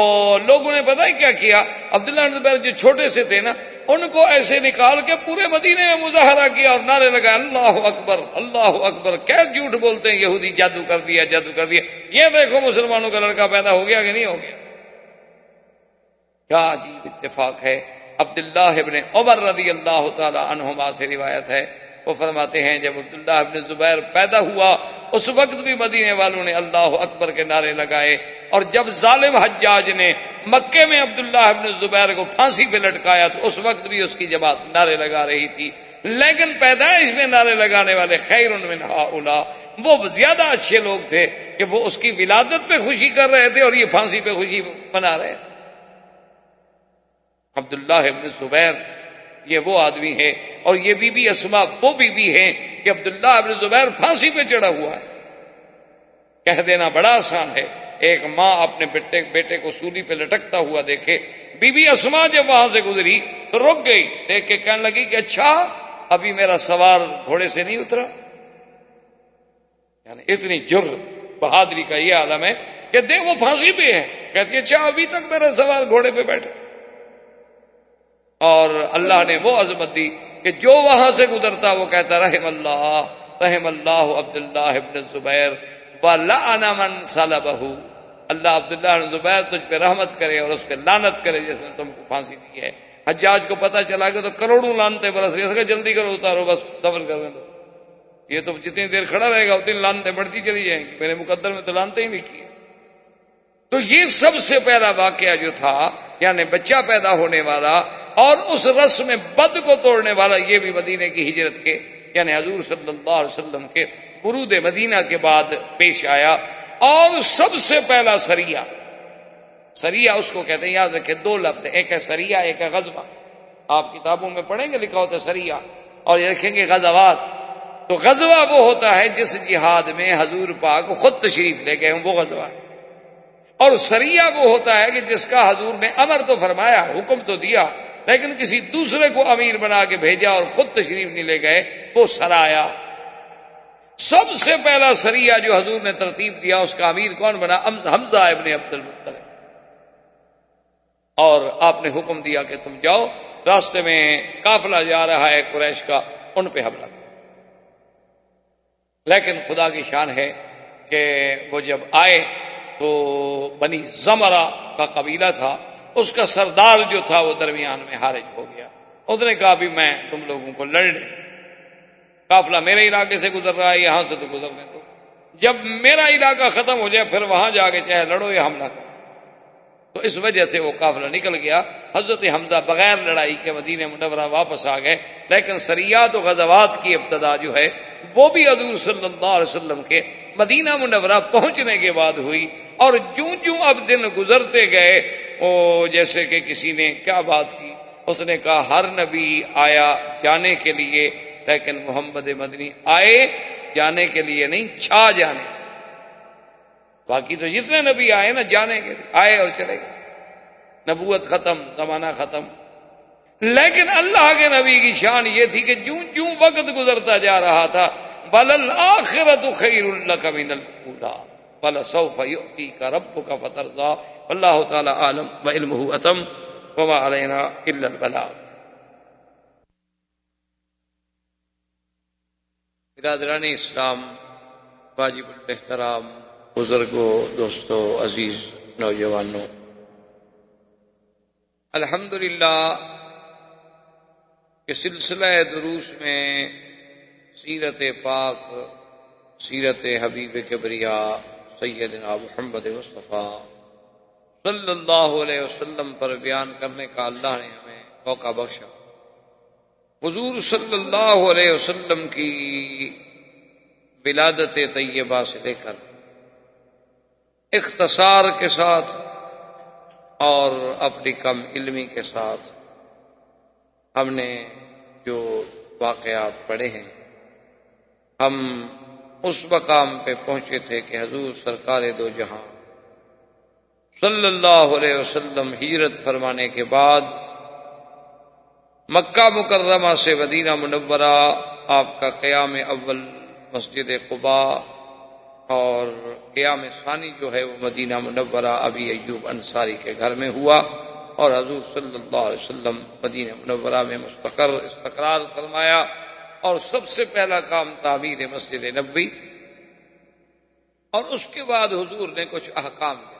لوگوں نے پتہ ہی کیا کیا؟ عبداللہ بن زبیر جو چھوٹے سے تھے نا، ان کو ایسے نکال کے پورے مدینے میں مظاہرہ کیا اور نعرے لگائے اللہ اکبر اللہ اکبر. کیا جھوٹ بولتے ہیں یہودی، جادو کر دیا، جادو کر دیا. یہ دیکھو مسلمانوں کا لڑکا پیدا ہو گیا کہ نہیں ہو گیا. کیا عجیب اتفاق ہے. عبداللہ ابن عمر رضی اللہ تعالی عنہما سے روایت ہے، وہ فرماتے ہیں جب عبداللہ ابن زبیر پیدا ہوا اس وقت بھی مدینے والوں نے اللہ اکبر کے نعرے لگائے. اور جب ظالم حجاج نے مکے میں عبداللہ ابن زبیر کو پھانسی پہ لٹکایا تو اس وقت بھی اس کی جماعت نعرے لگا رہی تھی. لیکن پیدائش میں نعرے لگانے والے خیر من ہؤلاء، وہ زیادہ اچھے لوگ تھے کہ وہ اس کی ولادت پہ خوشی کر رہے تھے اور یہ پھانسی پہ خوشی منا رہے تھے. عبداللہ ابن زبیر یہ وہ آدمی ہے، اور یہ بی بی اسماء وہ بی بی ہیں کہ عبداللہ ابن زبیر پھانسی پہ چڑھا ہوا ہے. کہہ دینا بڑا آسان ہے. ایک ماں اپنے بیٹے کو سولی پہ لٹکتا ہوا دیکھے. بی بی اسماء جب وہاں سے گزری تو رک گئی، دیکھ کے کہنے لگی کہ اچھا ابھی میرا سوار گھوڑے سے نہیں اترا. یعنی اتنی جرت، بہادری کا یہ عالم ہے کہ دیکھ وہ پھانسی پہ ہے، کہتی ہے اچھا ابھی تک میرا سوال گھوڑے پہ بیٹھا، اور اللہ نے وہ عظمت دی کہ جو وہاں سے گزرتا وہ کہتا رحم اللہ عبداللہ ابن الزبیر ولعن من صلبہ، اللہ عبداللہ ابن زبیر تجھ پہ رحمت کرے اور اس پہ لعنت کرے جس نے تم کو پھانسی دی ہے۔ حجاج کو پتہ چلا کہ تو کروڑوں لعنتیں برس گئی، اس کا جلدی کرو اتارو بس دفن کرنے دو، یہ تو جتنی دیر کھڑا رہے گا اتنی لعنتیں بڑھتی چلی جائیں گی، میرے مقدر میں تو لعنتیں ہی لکھی ہیں۔ تو یہ سب سے پہلا واقعہ جو تھا یعنی بچہ پیدا ہونے والا اور اس رسم بد کو توڑنے والا، یہ بھی مدینے کی ہجرت کے یعنی حضور صلی اللہ علیہ وسلم کے ورود مدینہ کے بعد پیش آیا۔ اور سب سے پہلا سریہ، سریہ اس کو کہتے ہیں، یاد رکھیں دو لفظ، ایک ہے سریہ ایک ہے غزوہ، آپ کتابوں میں پڑھیں گے لکھا ہوتا ہے سریہ، اور یہ لکھیں گے غزوات۔ تو غزوہ وہ ہوتا ہے جس جہاد میں حضور پاک خود تشریف لے گئے ہوں، وہ غزوہ ہے، اور سریہ وہ ہوتا ہے کہ جس کا حضور نے امر تو فرمایا، حکم تو دیا، لیکن کسی دوسرے کو امیر بنا کے بھیجا اور خود تشریف نہیں لے گئے، وہ سرایا۔ سب سے پہلا سریہ جو حضور نے ترتیب دیا اس کا امیر کون بنا؟ حمزہ ابن عبد المطلب، اور آپ نے حکم دیا کہ تم جاؤ، راستے میں قافلہ جا رہا ہے قریش کا، ان پہ حملہ کرو۔ لیکن خدا کی شان ہے کہ وہ جب آئے تو بنی زمرہ کا قبیلہ تھا، اس کا سردار جو تھا وہ درمیان میں حارج ہو گیا، اس نے کہا بھی میں تم لوگوں کو لڑنے، قافلہ میرے علاقے سے گزر رہا ہے، یہاں سے تو گزرنے دو، جب میرا علاقہ ختم ہو جائے پھر وہاں جا کے چاہے لڑو یا حملہ کرو۔ تو اس وجہ سے وہ قافلہ نکل گیا، حضرت حمزہ بغیر لڑائی کے مدینہ منورہ واپس آ گئے۔ لیکن سریات و غزوات کی ابتدا جو ہے وہ بھی حضور صلی اللہ علیہ وسلم کے مدینہ منورہ پہنچنے کے بعد ہوئی، اور جوں جوں اب دن گزرتے گئے، وہ جیسے کہ کسی نے کیا بات کی، اس نے کہا ہر نبی آیا جانے کے لیے، لیکن محمد مدنی آئے جانے کے لیے نہیں، چھا جانے۔ باقی تو جتنے نبی آئے نا جانے کے لیے آئے اور چلے گئے، نبوت ختم، زمانہ ختم۔ لیکن اللہ کے نبی کی شان یہ تھی کہ جوں جوں وقت گزرتا جا رہا تھا، وَلَلْآخِرَةُ خَيْرٌ لَكَ مِنَ الْأُولَىٰ وَلَسَوْفَ يُؤْتِيكَ رَبُّكَ فَتَرْضَىٰ وَاللَّهُ تَعَالَىٰ عَالِمٌ وَعِلْمُهُ أَتَمُّ وَمَا عَلَيْنَا إِلَّا الْبَلَاغُ۔ برادران اسلام، واجب الاحترام بزرگوں، دوستوں، عزیز نوجوانوں، الحمدللہ کہ سلسلہ دروس میں سیرت پاک، سیرت حبیب کبریاء سیدنا محمد مصطفیٰ صلی اللہ علیہ وسلم پر بیان کرنے کا اللہ نے ہمیں موقع بخشا۔ حضور صلی اللہ علیہ وسلم کی ولادت طیبہ سے لے کر اختصار کے ساتھ اور اپنی کم علمی کے ساتھ ہم نے جو واقعات پڑھے ہیں، ہم اس مقام پہ پہنچے تھے کہ حضور سرکار دو جہاں صلی اللہ علیہ وسلم ہجرت فرمانے کے بعد مکہ مکرمہ سے مدینہ منورہ آپ کا قیام اول مسجد قباء اور قیام ثانی جو ہے وہ مدینہ منورہ ابی ایوب انصاری کے گھر میں ہوا، اور حضور صلی اللہ علیہ وسلم مدینہ منورہ میں استقرار فرمایا، اور سب سے پہلا کام تعمیر مسجد نبوی، اور اس کے بعد حضور نے کچھ احکام دیا۔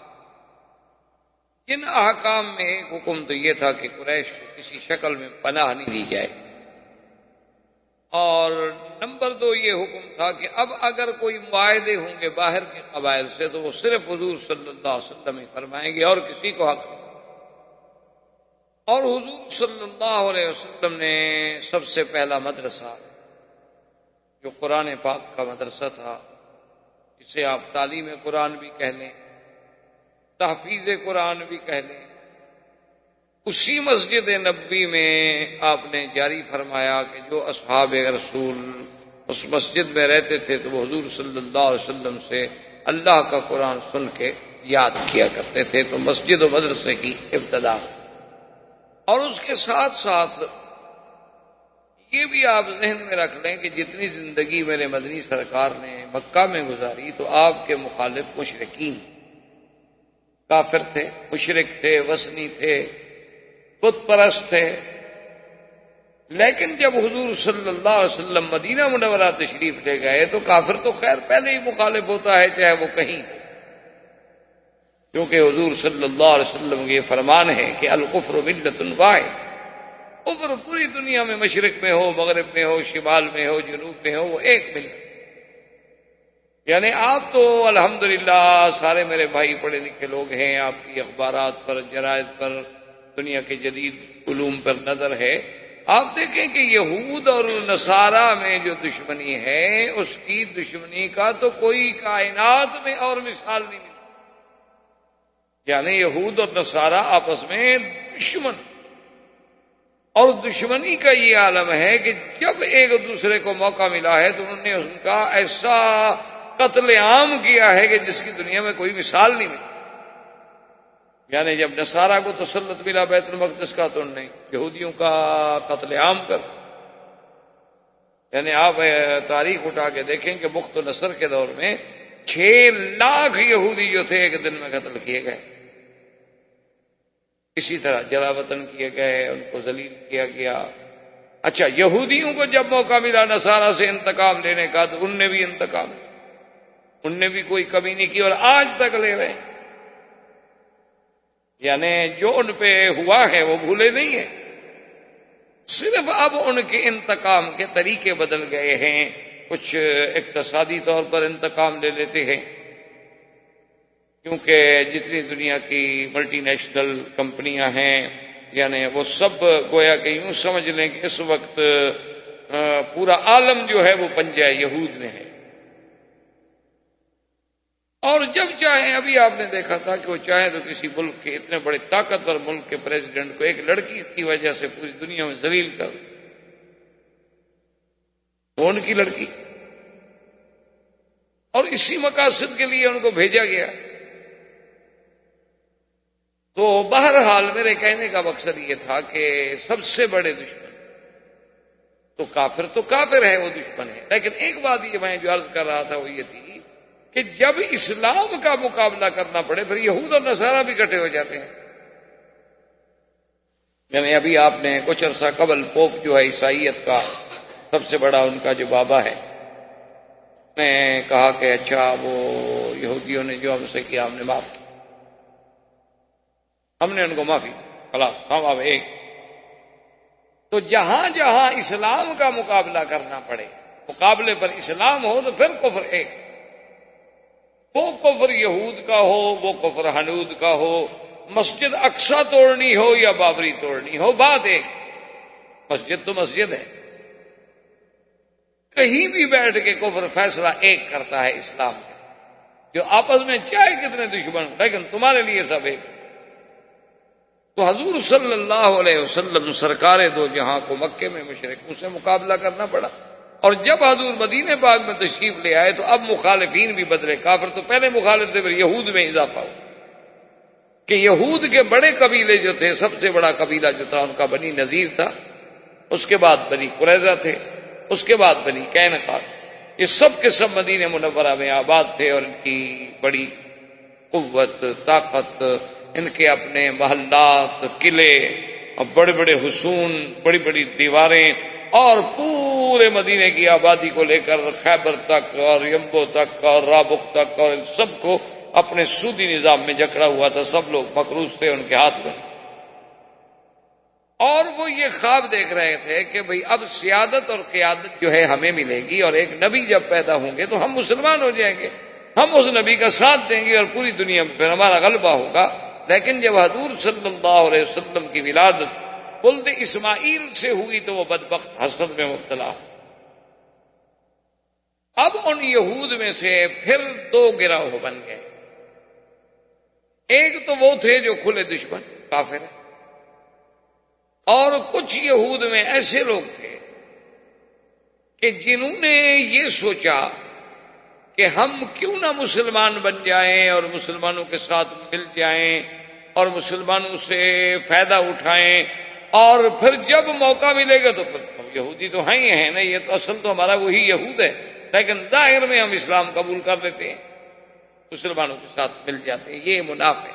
جن احکام میں ایک حکم تو یہ تھا کہ قریش کو کسی شکل میں پناہ نہیں دی جائے، اور نمبر 2 یہ حکم تھا کہ اب اگر کوئی معاہدے ہوں گے باہر کے قبائل سے تو وہ صرف حضور صلی اللہ علیہ وسلم ہی فرمائیں گے اور کسی کو حق نہیں۔ اور حضور صلی اللہ علیہ وسلم نے سب سے پہلا مدرسہ جو قرآن پاک کا مدرسہ تھا، جسے آپ تعلیم قرآن بھی کہہ لیں، تحفیظ قرآن بھی کہہ لیں، اسی مسجد نبوی میں آپ نے جاری فرمایا کہ جو اصحاب رسول اس مسجد میں رہتے تھے تو وہ حضور صلی اللہ علیہ وسلم سے اللہ کا قرآن سن کے یاد کیا کرتے تھے۔ تو مسجد و مدرسے کی ابتدا، اور اس کے ساتھ ساتھ یہ بھی آپ ذہن میں رکھ لیں کہ جتنی زندگی میرے مدنی سرکار نے مکہ میں گزاری تو آپ کے مخالف مشرکین کافر تھے، مشرک تھے، وثنی تھے، بت پرست تھے، لیکن جب حضور صلی اللہ علیہ وسلم مدینہ منورہ تشریف لے گئے تو کافر تو خیر پہلے ہی مخالف ہوتا ہے چاہے وہ کہیں، کیونکہ حضور صلی اللہ علیہ وسلم یہ فرمان ہے کہ الکفر ملت واحد، کفر پوری دنیا میں مشرق میں ہو، مغرب میں ہو، شمال میں ہو، جنوب میں ہو، وہ ایک ملت۔ یعنی آپ تو الحمدللہ سارے میرے بھائی پڑھے لکھے لوگ ہیں، آپ کی اخبارات پر، جرائد پر، دنیا کے جدید علوم پر نظر ہے، آپ دیکھیں کہ یہود اور نصارہ میں جو دشمنی ہے اس کی دشمنی کا تو کوئی کائنات میں اور مثال نہیں ملی۔ یعنی یہود اور نصارہ آپس میں دشمن، اور دشمنی کا یہ عالم ہے کہ جب ایک دوسرے کو موقع ملا ہے تو انہوں نے ان کا ایسا قتل عام کیا ہے کہ جس کی دنیا میں کوئی مثال نہیں ملی۔ یعنی جب نصارہ کو تسلط ملا بیت المقدس کا تو انہوں نے یہودیوں کا قتل عام کر، یعنی آپ تاریخ اٹھا کے دیکھیں کہ بخت و نصر کے دور میں 6 لاکھ یہودی جو تھے ایک دن میں قتل کیے گئے، اسی طرح جلا وطن کیے گئے، ان کو ذلیل کیا گیا۔ اچھا، یہودیوں کو جب موقع ملا نصارہ سے انتقام لینے کا تو ان نے بھی انتقام، ان نے بھی کوئی کمی نہیں کی اور آج تک لے رہے ہیں۔ یعنی جو ان پہ ہوا ہے وہ بھولے نہیں ہیں، صرف اب ان کے انتقام کے طریقے بدل گئے ہیں، کچھ اقتصادی طور پر انتقام لے لیتے ہیں، کیونکہ جتنی دنیا کی ملٹی نیشنل کمپنیاں ہیں یعنی وہ سب گویا کہ یوں سمجھ لیں کہ اس وقت پورا عالم جو ہے وہ پنجہ یہود میں ہے، اور جب چاہیں، ابھی آپ نے دیکھا تھا کہ وہ چاہیں تو کسی ملک کے اتنے بڑے طاقتور ملک کے پریزیڈنٹ کو ایک لڑکی کی وجہ سے پوری دنیا میں ذلیل کر، وہ ان کی لڑکی، اور اسی مقاصد کے لیے ان کو بھیجا گیا۔ تو بہرحال میرے کہنے کا مقصد یہ تھا کہ سب سے بڑے دشمن تو کافر ہے، وہ دشمن ہے، لیکن ایک بات یہ میں جو عرض کر رہا تھا وہ یہ تھی کہ جب اسلام کا مقابلہ کرنا پڑے پھر یہود اور نصارہ بھی اکٹھے ہو جاتے ہیں۔ یعنی ابھی آپ نے کچھ عرصہ قبل پوپ جو ہے عیسائیت کا سب سے بڑا ان کا جو بابا ہے نے کہا کہ اچھا وہ یہودیوں نے جو ہم سے کیا ہم نے معاف کیا، ہم نے ان کو معافی، خلاص ہم اب ایک۔ تو جہاں جہاں اسلام کا مقابلہ کرنا پڑے، مقابلے پر اسلام ہو تو پھر کفر ایک، وہ کفر یہود کا ہو، وہ کفر حنود کا ہو، مسجد اقصی توڑنی ہو یا بابری توڑنی ہو، بات ایک، مسجد تو مسجد ہے، کہیں بھی بیٹھ کے کفر فیصلہ ایک کرتا ہے اسلام کا، جو آپس میں چاہے کتنے دشمن ہوں لیکن تمہارے لیے سب ایک۔ تو حضور صلی اللہ علیہ وسلم سرکار دو جہاں کو مکے میں مشرکوں سے مقابلہ کرنا پڑا، اور جب حضور مدینہ پاک میں تشریف لے آئے تو اب مخالفین بھی بدلے، کافر تو پہلے مخالف تھے، پھر یہود میں اضافہ ہوا کہ یہود کے بڑے قبیلے جو تھے، سب سے بڑا قبیلہ جو تھا ان کا بنی نذیر تھا، اس کے بعد بنی قریظہ تھے، اس کے بعد بنی قینقاع تھے، یہ سب کے سب مدینہ منورہ میں آباد تھے، اور ان کی بڑی قوت، طاقت، ان کے اپنے محلات، قلعے اور بڑے بڑے حصون، بڑی بڑی دیواریں، اور پورے مدینے کی آبادی کو لے کر خیبر تک اور یمبو تک اور رابق تک، اور ان سب کو اپنے سودی نظام میں جکڑا ہوا تھا، سب لوگ مقروض تھے ان کے ہاتھ میں، اور وہ یہ خواب دیکھ رہے تھے کہ بھئی اب سیادت اور قیادت جو ہے ہمیں ملے گی، اور ایک نبی جب پیدا ہوں گے تو ہم مسلمان ہو جائیں گے، ہم اس نبی کا ساتھ دیں گے اور پوری دنیا میں پھر ہمارا غلبہ ہوگا۔ لیکن جب حضور صلی اللہ علیہ وسلم کی ولادت ولد اسماعیل سے ہوئی تو وہ بدبخت حسد میں مبتلا، اب ان یہود میں سے پھر دو گروہ بن گئے، ایک تو وہ تھے جو کھلے دشمن کافر ہیں، اور کچھ یہود میں ایسے لوگ تھے کہ جنہوں نے یہ سوچا کہ ہم کیوں نہ مسلمان بن جائیں اور مسلمانوں کے ساتھ مل جائیں اور مسلمانوں سے فائدہ اٹھائیں، اور پھر جب موقع ملے گا تو پھر ہم یہودی تو ہیں ہی ہیں نا، یہ تو اصل تو ہمارا وہی یہود ہے، لیکن ظاہر میں ہم اسلام قبول کر لیتے ہیں، مسلمانوں کے ساتھ مل جاتے ہیں، یہ منافق۔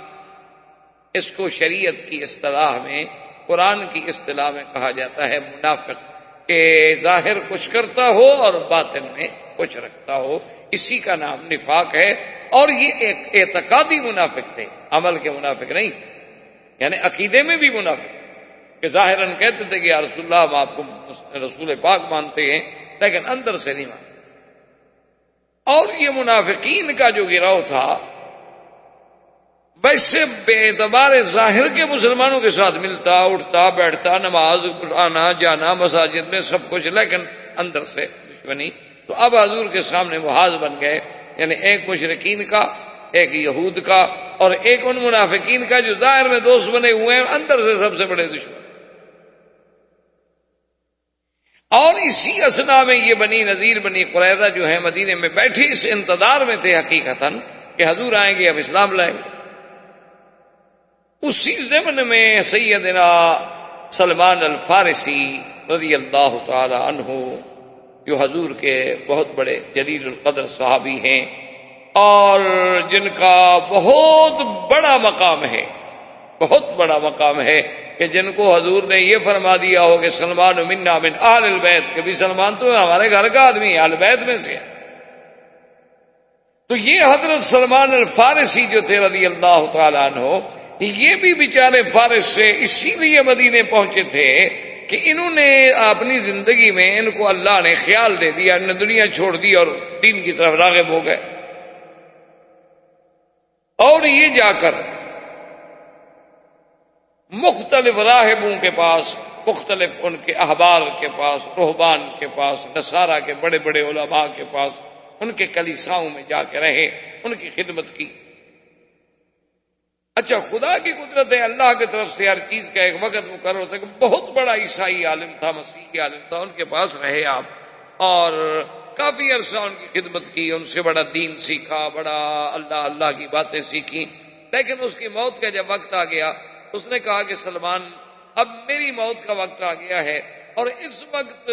اس کو شریعت کی اصطلاح میں، قرآن کی اصطلاح میں کہا جاتا ہے منافق، کہ ظاہر کچھ کرتا ہو اور باطن میں کچھ رکھتا ہو، اسی کا نام نفاق ہے۔ اور یہ ایک اعتقادی منافق تھے، عمل کے منافق نہیں، یعنی عقیدے میں بھی منافق، کہ ظاہراً کہتے تھے کہ یا رسول اللہ ہم آپ کو رسول پاک مانتے ہیں، لیکن اندر سے نہیں مانتے۔ اور یہ منافقین کا جو گروہ تھا، ویسے بے اعتبار ظاہر کے مسلمانوں کے ساتھ ملتا اٹھتا بیٹھتا، نماز آنا جانا مساجد میں سب کچھ، لیکن اندر سے دشمنی۔ تو اب حضور کے سامنے محاذ بن گئے، یعنی ایک مشرکین کا، ایک یہود کا، اور ایک ان منافقین کا جو ظاہر میں دوست بنے ہوئے ہیں، اندر سے سب سے بڑے دشمن۔ اور اسی اسنا میں یہ بنی نذیر بنی قریظہ جو ہے مدینے میں بیٹھے اس انتظار میں تھے حقیقتاً کہ حضور آئیں گے، اب اسلام لائیں گے۔ اسی ضمن میں سیدنا سلمان الفارسی رضی اللہ تعالی عنہ، جو حضور کے بہت بڑے جلیل القدر صحابی ہیں اور جن کا بہت بڑا مقام ہے، بہت بڑا مقام ہے، کہ جن کو حضور نے یہ فرما دیا ہو کہ سلمان منا من اہل البیت، کہ بھی سلمان تو ہمارے گھر کا آدمی ہے، اہل بیت میں سے ہے۔ تو یہ حضرت سلمان الفارسی جو تھے رضی اللہ تعالی عنہ، یہ بھی بیچارے فارس سے اسی لیے مدینے پہنچے تھے کہ انہوں نے اپنی زندگی میں، ان کو اللہ نے خیال دے دیا، انہوں نے دنیا چھوڑ دی اور دین کی طرف راغب ہو گئے، اور یہ جا کر مختلف راہبوں کے پاس، مختلف ان کے احبار کے پاس، رہبان کے پاس، نصارہ کے بڑے بڑے علماء کے پاس، ان کے کلیساؤں میں جا کے رہے، ان کی خدمت کی۔ اچھا، خدا کی قدرت ہے، اللہ کی طرف سے ہر چیز کا ایک وقت مقرر ہوتا ہے کہ بہت بڑا عیسائی عالم تھا، مسیحی عالم تھا، ان کے پاس رہے آپ اور کافی عرصہ ان کی خدمت کی، ان سے بڑا دین سیکھا، بڑا اللہ کی باتیں سیکھی۔ لیکن اس کی موت کا جب وقت آ گیا، اس نے کہا کہ سلمان، اب میری موت کا وقت آ گیا ہے، اور اس وقت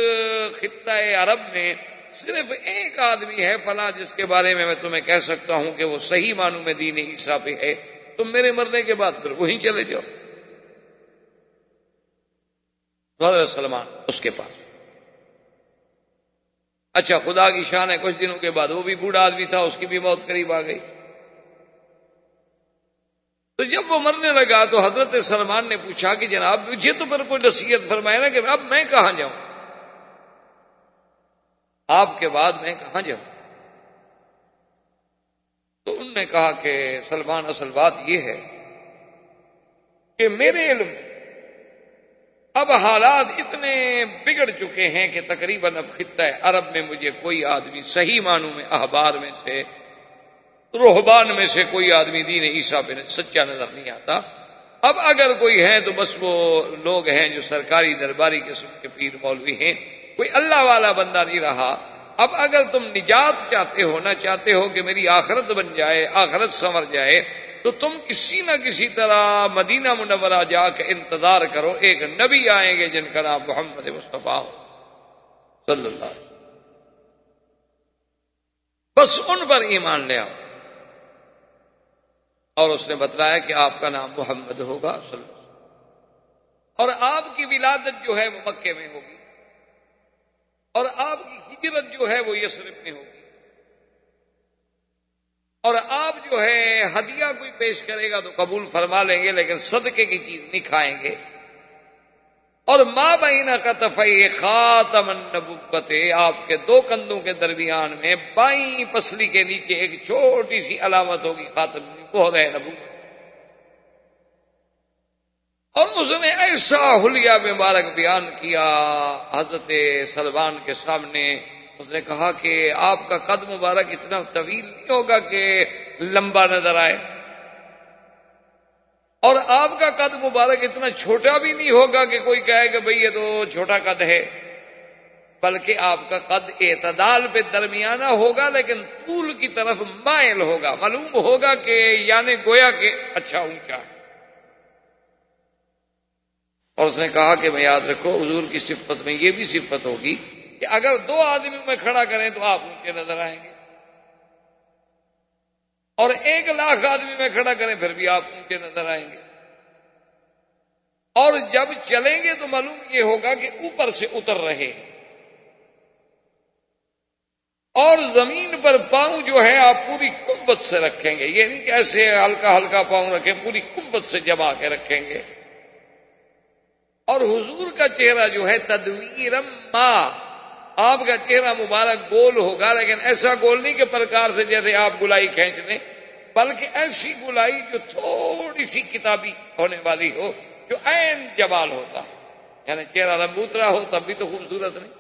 خطہ عرب میں صرف ایک آدمی ہے فلاں جس کے بارے میں تمہیں کہہ سکتا ہوں کہ وہ صحیح معنوں میں دین عیسیٰ پہ ہے، تم میرے مرنے کے بعد پھر وہیں چلے جاؤ۔ حضرت سلمان اس کے پاس۔ اچھا، خدا کی شان ہے، کچھ دنوں کے بعد وہ بھی بوڑھا آدمی تھا، اس کی بھی موت قریب آ گئی۔ تو جب وہ مرنے لگا تو حضرت سلمان نے پوچھا کہ جناب مجھے تو پھر کوئی نصیحت فرمائے نا کہ اب میں کہاں جاؤں، آپ کے بعد میں کہاں جاؤں؟ تو انہوں نے کہا کہ سلمان، اصل بات یہ ہے کہ میرے علم اب حالات اتنے بگڑ چکے ہیں کہ تقریباً اب خطہ عرب میں مجھے کوئی آدمی صحیح معنوں میں احبار میں سے، رہبان میں سے کوئی آدمی دین عیسیٰ پہ سچا نظر نہیں آتا۔ اب اگر کوئی ہے تو بس وہ لوگ ہیں جو سرکاری درباری قسم کے پیر مولوی ہیں، کوئی اللہ والا بندہ نہیں رہا۔ اب اگر تم نجات چاہتے ہو، نہ چاہتے ہو کہ میری آخرت بن جائے، آخرت سنور جائے، تو تم کسی نہ کسی طرح مدینہ منورہ جا کے انتظار کرو، ایک نبی آئیں گے جن کا نام محمد مصطفیٰ صلی اللہ علیہ وسلم، بس ان پر ایمان لے آؤ۔ اور اس نے بتلایا کہ آپ کا نام محمد ہوگا صلی اللہ علیہ وسلم، اور آپ کی ولادت جو ہے وہ مکے میں ہوگی، اور آپ کی ہجرت جو ہے وہ یثرب میں ہوگی، اور آپ جو ہے ہدیہ کوئی پیش کرے گا تو قبول فرما لیں گے، لیکن صدقے کی چیز نہیں کھائیں گے، اور ما بین کتفی خاتم النبوت، آپ کے دو کندھوں کے درمیان میں بائیں پسلی کے نیچے ایک چھوٹی سی علامت ہوگی، خاتم، وہ ہے نبوت۔ اور اس نے ایسا حلیہ مبارک بیان کیا حضرت سلمان کے سامنے، اس نے کہا کہ آپ کا قد مبارک اتنا طویل نہیں ہوگا کہ لمبا نظر آئے، اور آپ کا قد مبارک اتنا چھوٹا بھی نہیں ہوگا کہ کوئی کہے کہ بھئی یہ تو چھوٹا قد ہے، بلکہ آپ کا قد اعتدال پہ درمیانہ ہوگا، لیکن طول کی طرف مائل ہوگا، معلوم ہوگا کہ یعنی گویا کہ اچھا اونچا ہے۔ اور اس نے کہا کہ میں یاد رکھو حضور کی صفت میں یہ بھی صفت ہوگی کہ اگر 2 آدمیوں میں کھڑا کریں تو آپ اونچے نظر آئیں گے، اور 1,00,000 آدمی میں کھڑا کریں پھر بھی آپ اونچے نظر آئیں گے، اور جب چلیں گے تو معلوم یہ ہوگا کہ اوپر سے اتر رہے ہیں، اور زمین پر پاؤں جو ہے آپ پوری قوت سے رکھیں گے، یہ نہیں کہ ایسے ہلکا ہلکا پاؤں رکھیں، پوری قوت سے جما کے رکھیں گے، اور حضور کا چہرہ جو ہے تدویرم ما، آپ کا چہرہ مبارک گول ہوگا، لیکن ایسا گول نہیں کہ پرکار سے جیسے آپ گلائی کھینچ لیں، بلکہ ایسی گلائی جو تھوڑی سی کتابی ہونے والی ہو، جو عین جمال ہوتا، یعنی چہرہ لمبوترا ہو تب بھی تو خوبصورت نہیں،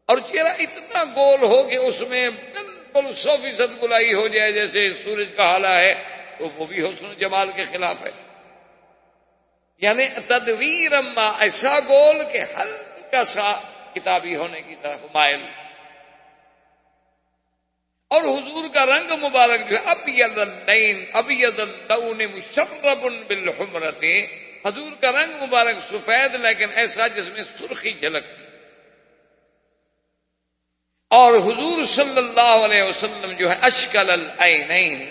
اور چہرہ اتنا گول ہو کہ اس میں بالکل 100% گلائی ہو جائے جیسے سورج کا حالہ ہے، تو وہ بھی حسن و جمال کے خلاف ہے، یعنی تدویر اما، ایسا گول کہ ہلکا سا کتابی ہونے کی طرف مائل، اور حضور کا رنگ مبارک جو ہے ابیض اللین، ابیض اللون مشرب بالحمرۃ، حضور کا رنگ مبارک سفید لیکن ایسا جس میں سرخی جھلکتی، اور حضور صلی اللہ علیہ وسلم جو ہے اشکل العینین،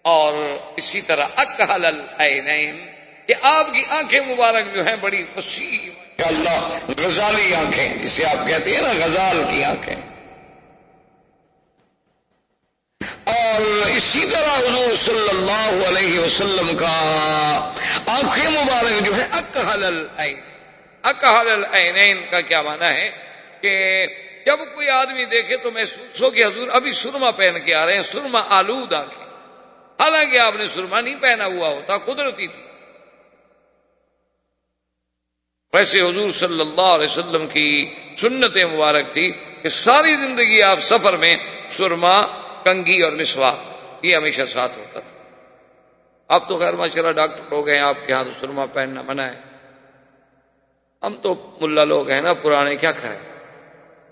اور اسی طرح اکحل العینین، کہ آپ کی آنکھیں مبارک جو ہیں بڑی وسیع، اللہ غزالی آنکھیں جسے آپ کہتے ہیں نا، غزال کی آنکھیں، اور اسی طرح حضور صلی اللہ علیہ وسلم کا آنکھیں مبارک جو ہے اکحل العین، اکحل العینین کا کیا معنی ہے کہ جب کوئی آدمی دیکھے تو محسوس ہو کہ حضور ابھی سرما پہن کے آ رہے ہیں، سرما آلود آنکھیں، حالانکہ آپ نے سرما نہیں پہنا ہوا ہوتا، قدرتی تھی۔ ویسے حضور صلی اللہ علیہ وسلم کی سنت مبارک تھی کہ ساری زندگی آپ سفر میں سرما، کنگھی اور مسواک یہ ہمیشہ ساتھ ہوتا تھا۔ اب تو خیر ماشاءاللہ ڈاکٹر لوگ ہیں آپ کے ہاں، تو سرما پہننا منع ہے، ہم تو ملا لوگ ہیں نا پرانے، کیا کریں،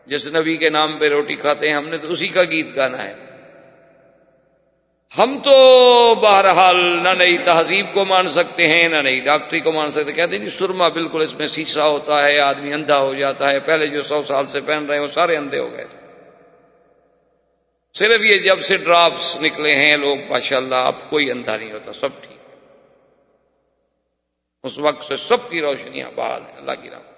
جس نبی کے نام پہ روٹی کھاتے ہیں ہم نے تو اسی کا گیت گانا ہے، ہم تو بہرحال نہ نئی تہذیب کو مان سکتے ہیں نہ نئی ڈاکٹری کو مان سکتے، کہتے ہیں جی سرما بالکل اس میں سیسا ہوتا ہے، آدمی اندھا ہو جاتا ہے، پہلے جو 100 سال سے پہن رہے ہیں وہ سارے اندھے ہو گئے تھے، صرف یہ جب سے ڈراپس نکلے ہیں لوگ ماشاءاللہ اب کوئی اندھا نہیں ہوتا، سب ٹھیک ہے، اس وقت سے سب کی روشنیاں بحال ہیں اللہ کی رحمت۔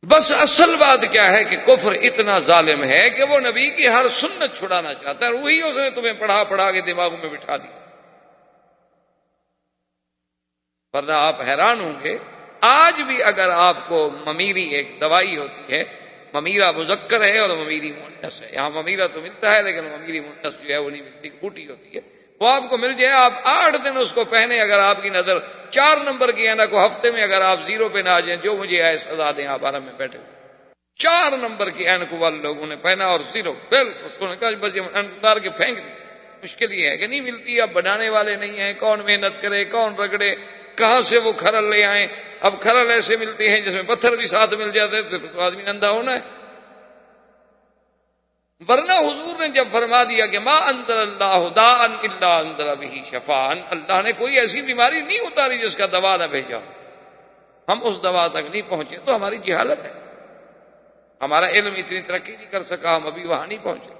بس اصل بات کیا ہے کہ کفر اتنا ظالم ہے کہ وہ نبی کی ہر سنت چھڑانا چاہتا ہے، وہی اس نے تمہیں پڑھا کے دماغوں میں بٹھا دیا، ورنہ آپ حیران ہوں گے، آج بھی اگر آپ کو ممیری ایک دوائی ہوتی ہے، ممیرہ مذکر ہے اور ممیری مؤنث ہے، یہاں ممیرہ تو ملتا ہے لیکن ممیری مؤنث جو ہے وہ نہیں ملتی، بوٹی ہوتی ہے، وہ آپ کو مل جائے، آپ 8 دن اس کو پہنے، اگر آپ کی نظر 4 نمبر کی ہے نا، کو ہفتے میں اگر آپ 0 پہ نہ آ جائیں، جو مجھے آئے سزا دیں، آپ آرام میں بیٹھے ہوئے، 4 نمبر کی اینک والے لوگوں نے پہنا اور 0 بالکل، اس نے کہا بس یہ اینک اتار کے پھینک دی، مشکل یہ ہے کہ نہیں ملتی، اب بنانے والے نہیں ہیں، کون محنت کرے، کون رگڑے، کہاں سے وہ کھرل لے آئیں، اب کھرل ایسے ملتے ہیں جس میں پتھر بھی ساتھ مل جاتے ہیں، تو آدمی اندھا ہونا ہے، ورنہ حضور نے جب فرما دیا کہ ما انزل اللہ داء الا انزل به شفاء، اللہ نے کوئی ایسی بیماری نہیں اتاری جس کا دوا نہ بھیجا، ہم اس دوا تک نہیں پہنچے تو ہماری جہالت ہے، ہمارا علم اتنی ترقی نہیں کر سکا، ہم ابھی وہاں نہیں پہنچے،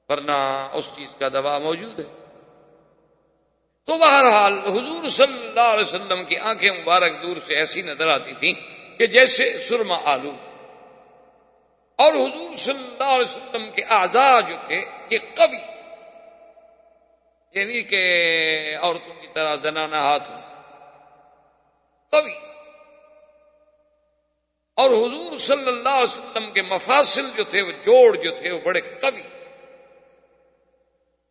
ورنہ اس چیز کا دوا موجود ہے۔ تو بہرحال حضور صلی اللہ علیہ وسلم کی آنکھیں مبارک دور سے ایسی نظر آتی تھیں کہ جیسے سرما آلود، اور حضور صلی اللہ علیہ وسلم کے اعضاء جو تھے یہ قوی، یعنی کہ عورتوں کی طرح زنانہ ہاتھ ہوں، قوی، اور حضور صلی اللہ علیہ وسلم کے مفاصل جو تھے، وہ جوڑ جو تھے وہ بڑے قوی،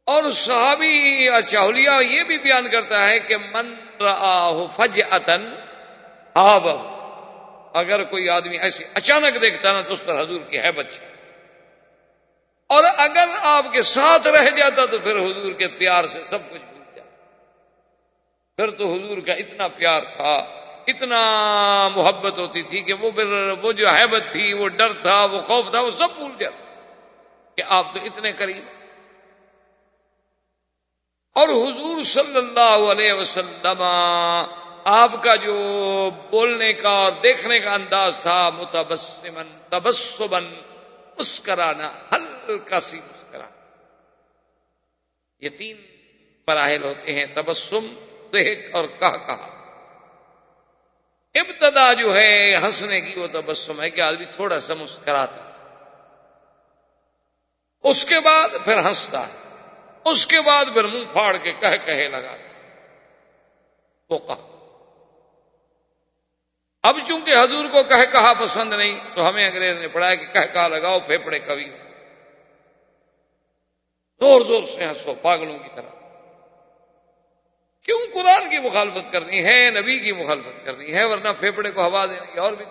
اور صحابی چاہلیہ یہ بھی بیان کرتا ہے کہ من رآہ فجأۃ آبہ، اگر کوئی آدمی ایسے اچانک دیکھتا نا تو اس پر حضور کی ہیبت ہے، اور اگر آپ کے ساتھ رہ جاتا تو پھر حضور کے پیار سے سب کچھ بھول جاتا، پھر تو حضور کا اتنا پیار تھا، اتنا محبت ہوتی تھی کہ وہ جو ہیبت تھی، وہ ڈر تھا، وہ خوف تھا، وہ سب بھول جاتا کہ آپ تو اتنے قریب۔ اور حضور صلی اللہ علیہ وسلم آپ کا جو بولنے کا اور دیکھنے کا انداز تھا متبسمن تبسمن، مسکرانا، ہلکا سی مسکرانا. یہ تین مراحل ہوتے ہیں، تبسم، ضحک اور کہا. ابتدا جو ہے ہنسنے کی وہ تبسم ہے کہ آدمی تھوڑا سا مسکراتا، اس کے بعد پھر ہنستا ہے، اس کے بعد پھر منہ پھاڑ کے کہے لگا وہ کہا. اب چونکہ حضور کو کہا پسند نہیں تو ہمیں انگریز نے پڑھایا کہ کہا لگاؤ پھیپڑے کبھی، زور زور سے ہنسو پاگلوں کی طرح. کیوں؟ قرآن کی مخالفت کرنی ہے، نبی کی مخالفت کرنی ہے، ورنہ پھیپڑے کو ہوا دینے کی اور بھی.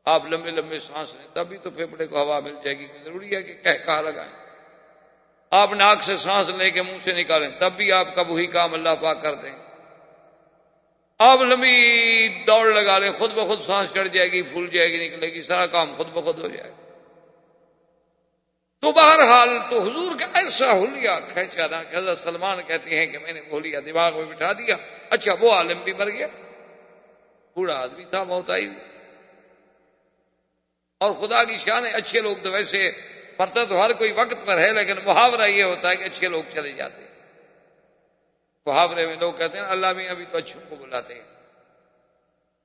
آپ لمبے لمبے سانس لیں تب بھی تو پھیپڑے کو ہوا مل جائے گی، ضروری ہے کہ کہا لگائیں. آپ ناک سے سانس لے کے منہ سے نکالیں تب بھی آپ کا وہی کام اللہ پاک کر دیں. آپ لمبی دوڑ لگا لیں خود بخود سانس چڑھ جائے گی، پھول جائے گی، نکلے گی، سارا کام خود بخود ہو جائے گا. تو بہرحال تو حضور کا ایسا حلیہ کھینچا نا کہ حضرت سلمان کہتے ہیں کہ میں نے وہ حلیہ دماغ میں بٹھا دیا. اچھا وہ عالم بھی مر گیا، بوڑھا آدمی تھا، موت آئی. اور خدا کی شان ہے، اچھے لوگ تو ویسے مرتا تو ہر کوئی وقت پر ہے، لیکن محاورہ یہ ہوتا ہے کہ اچھے لوگ چلے جاتے ہیں. محاورے میں لوگ کہتے ہیں اللہ میں ابھی تو اچھوں کو بلاتے ہیں،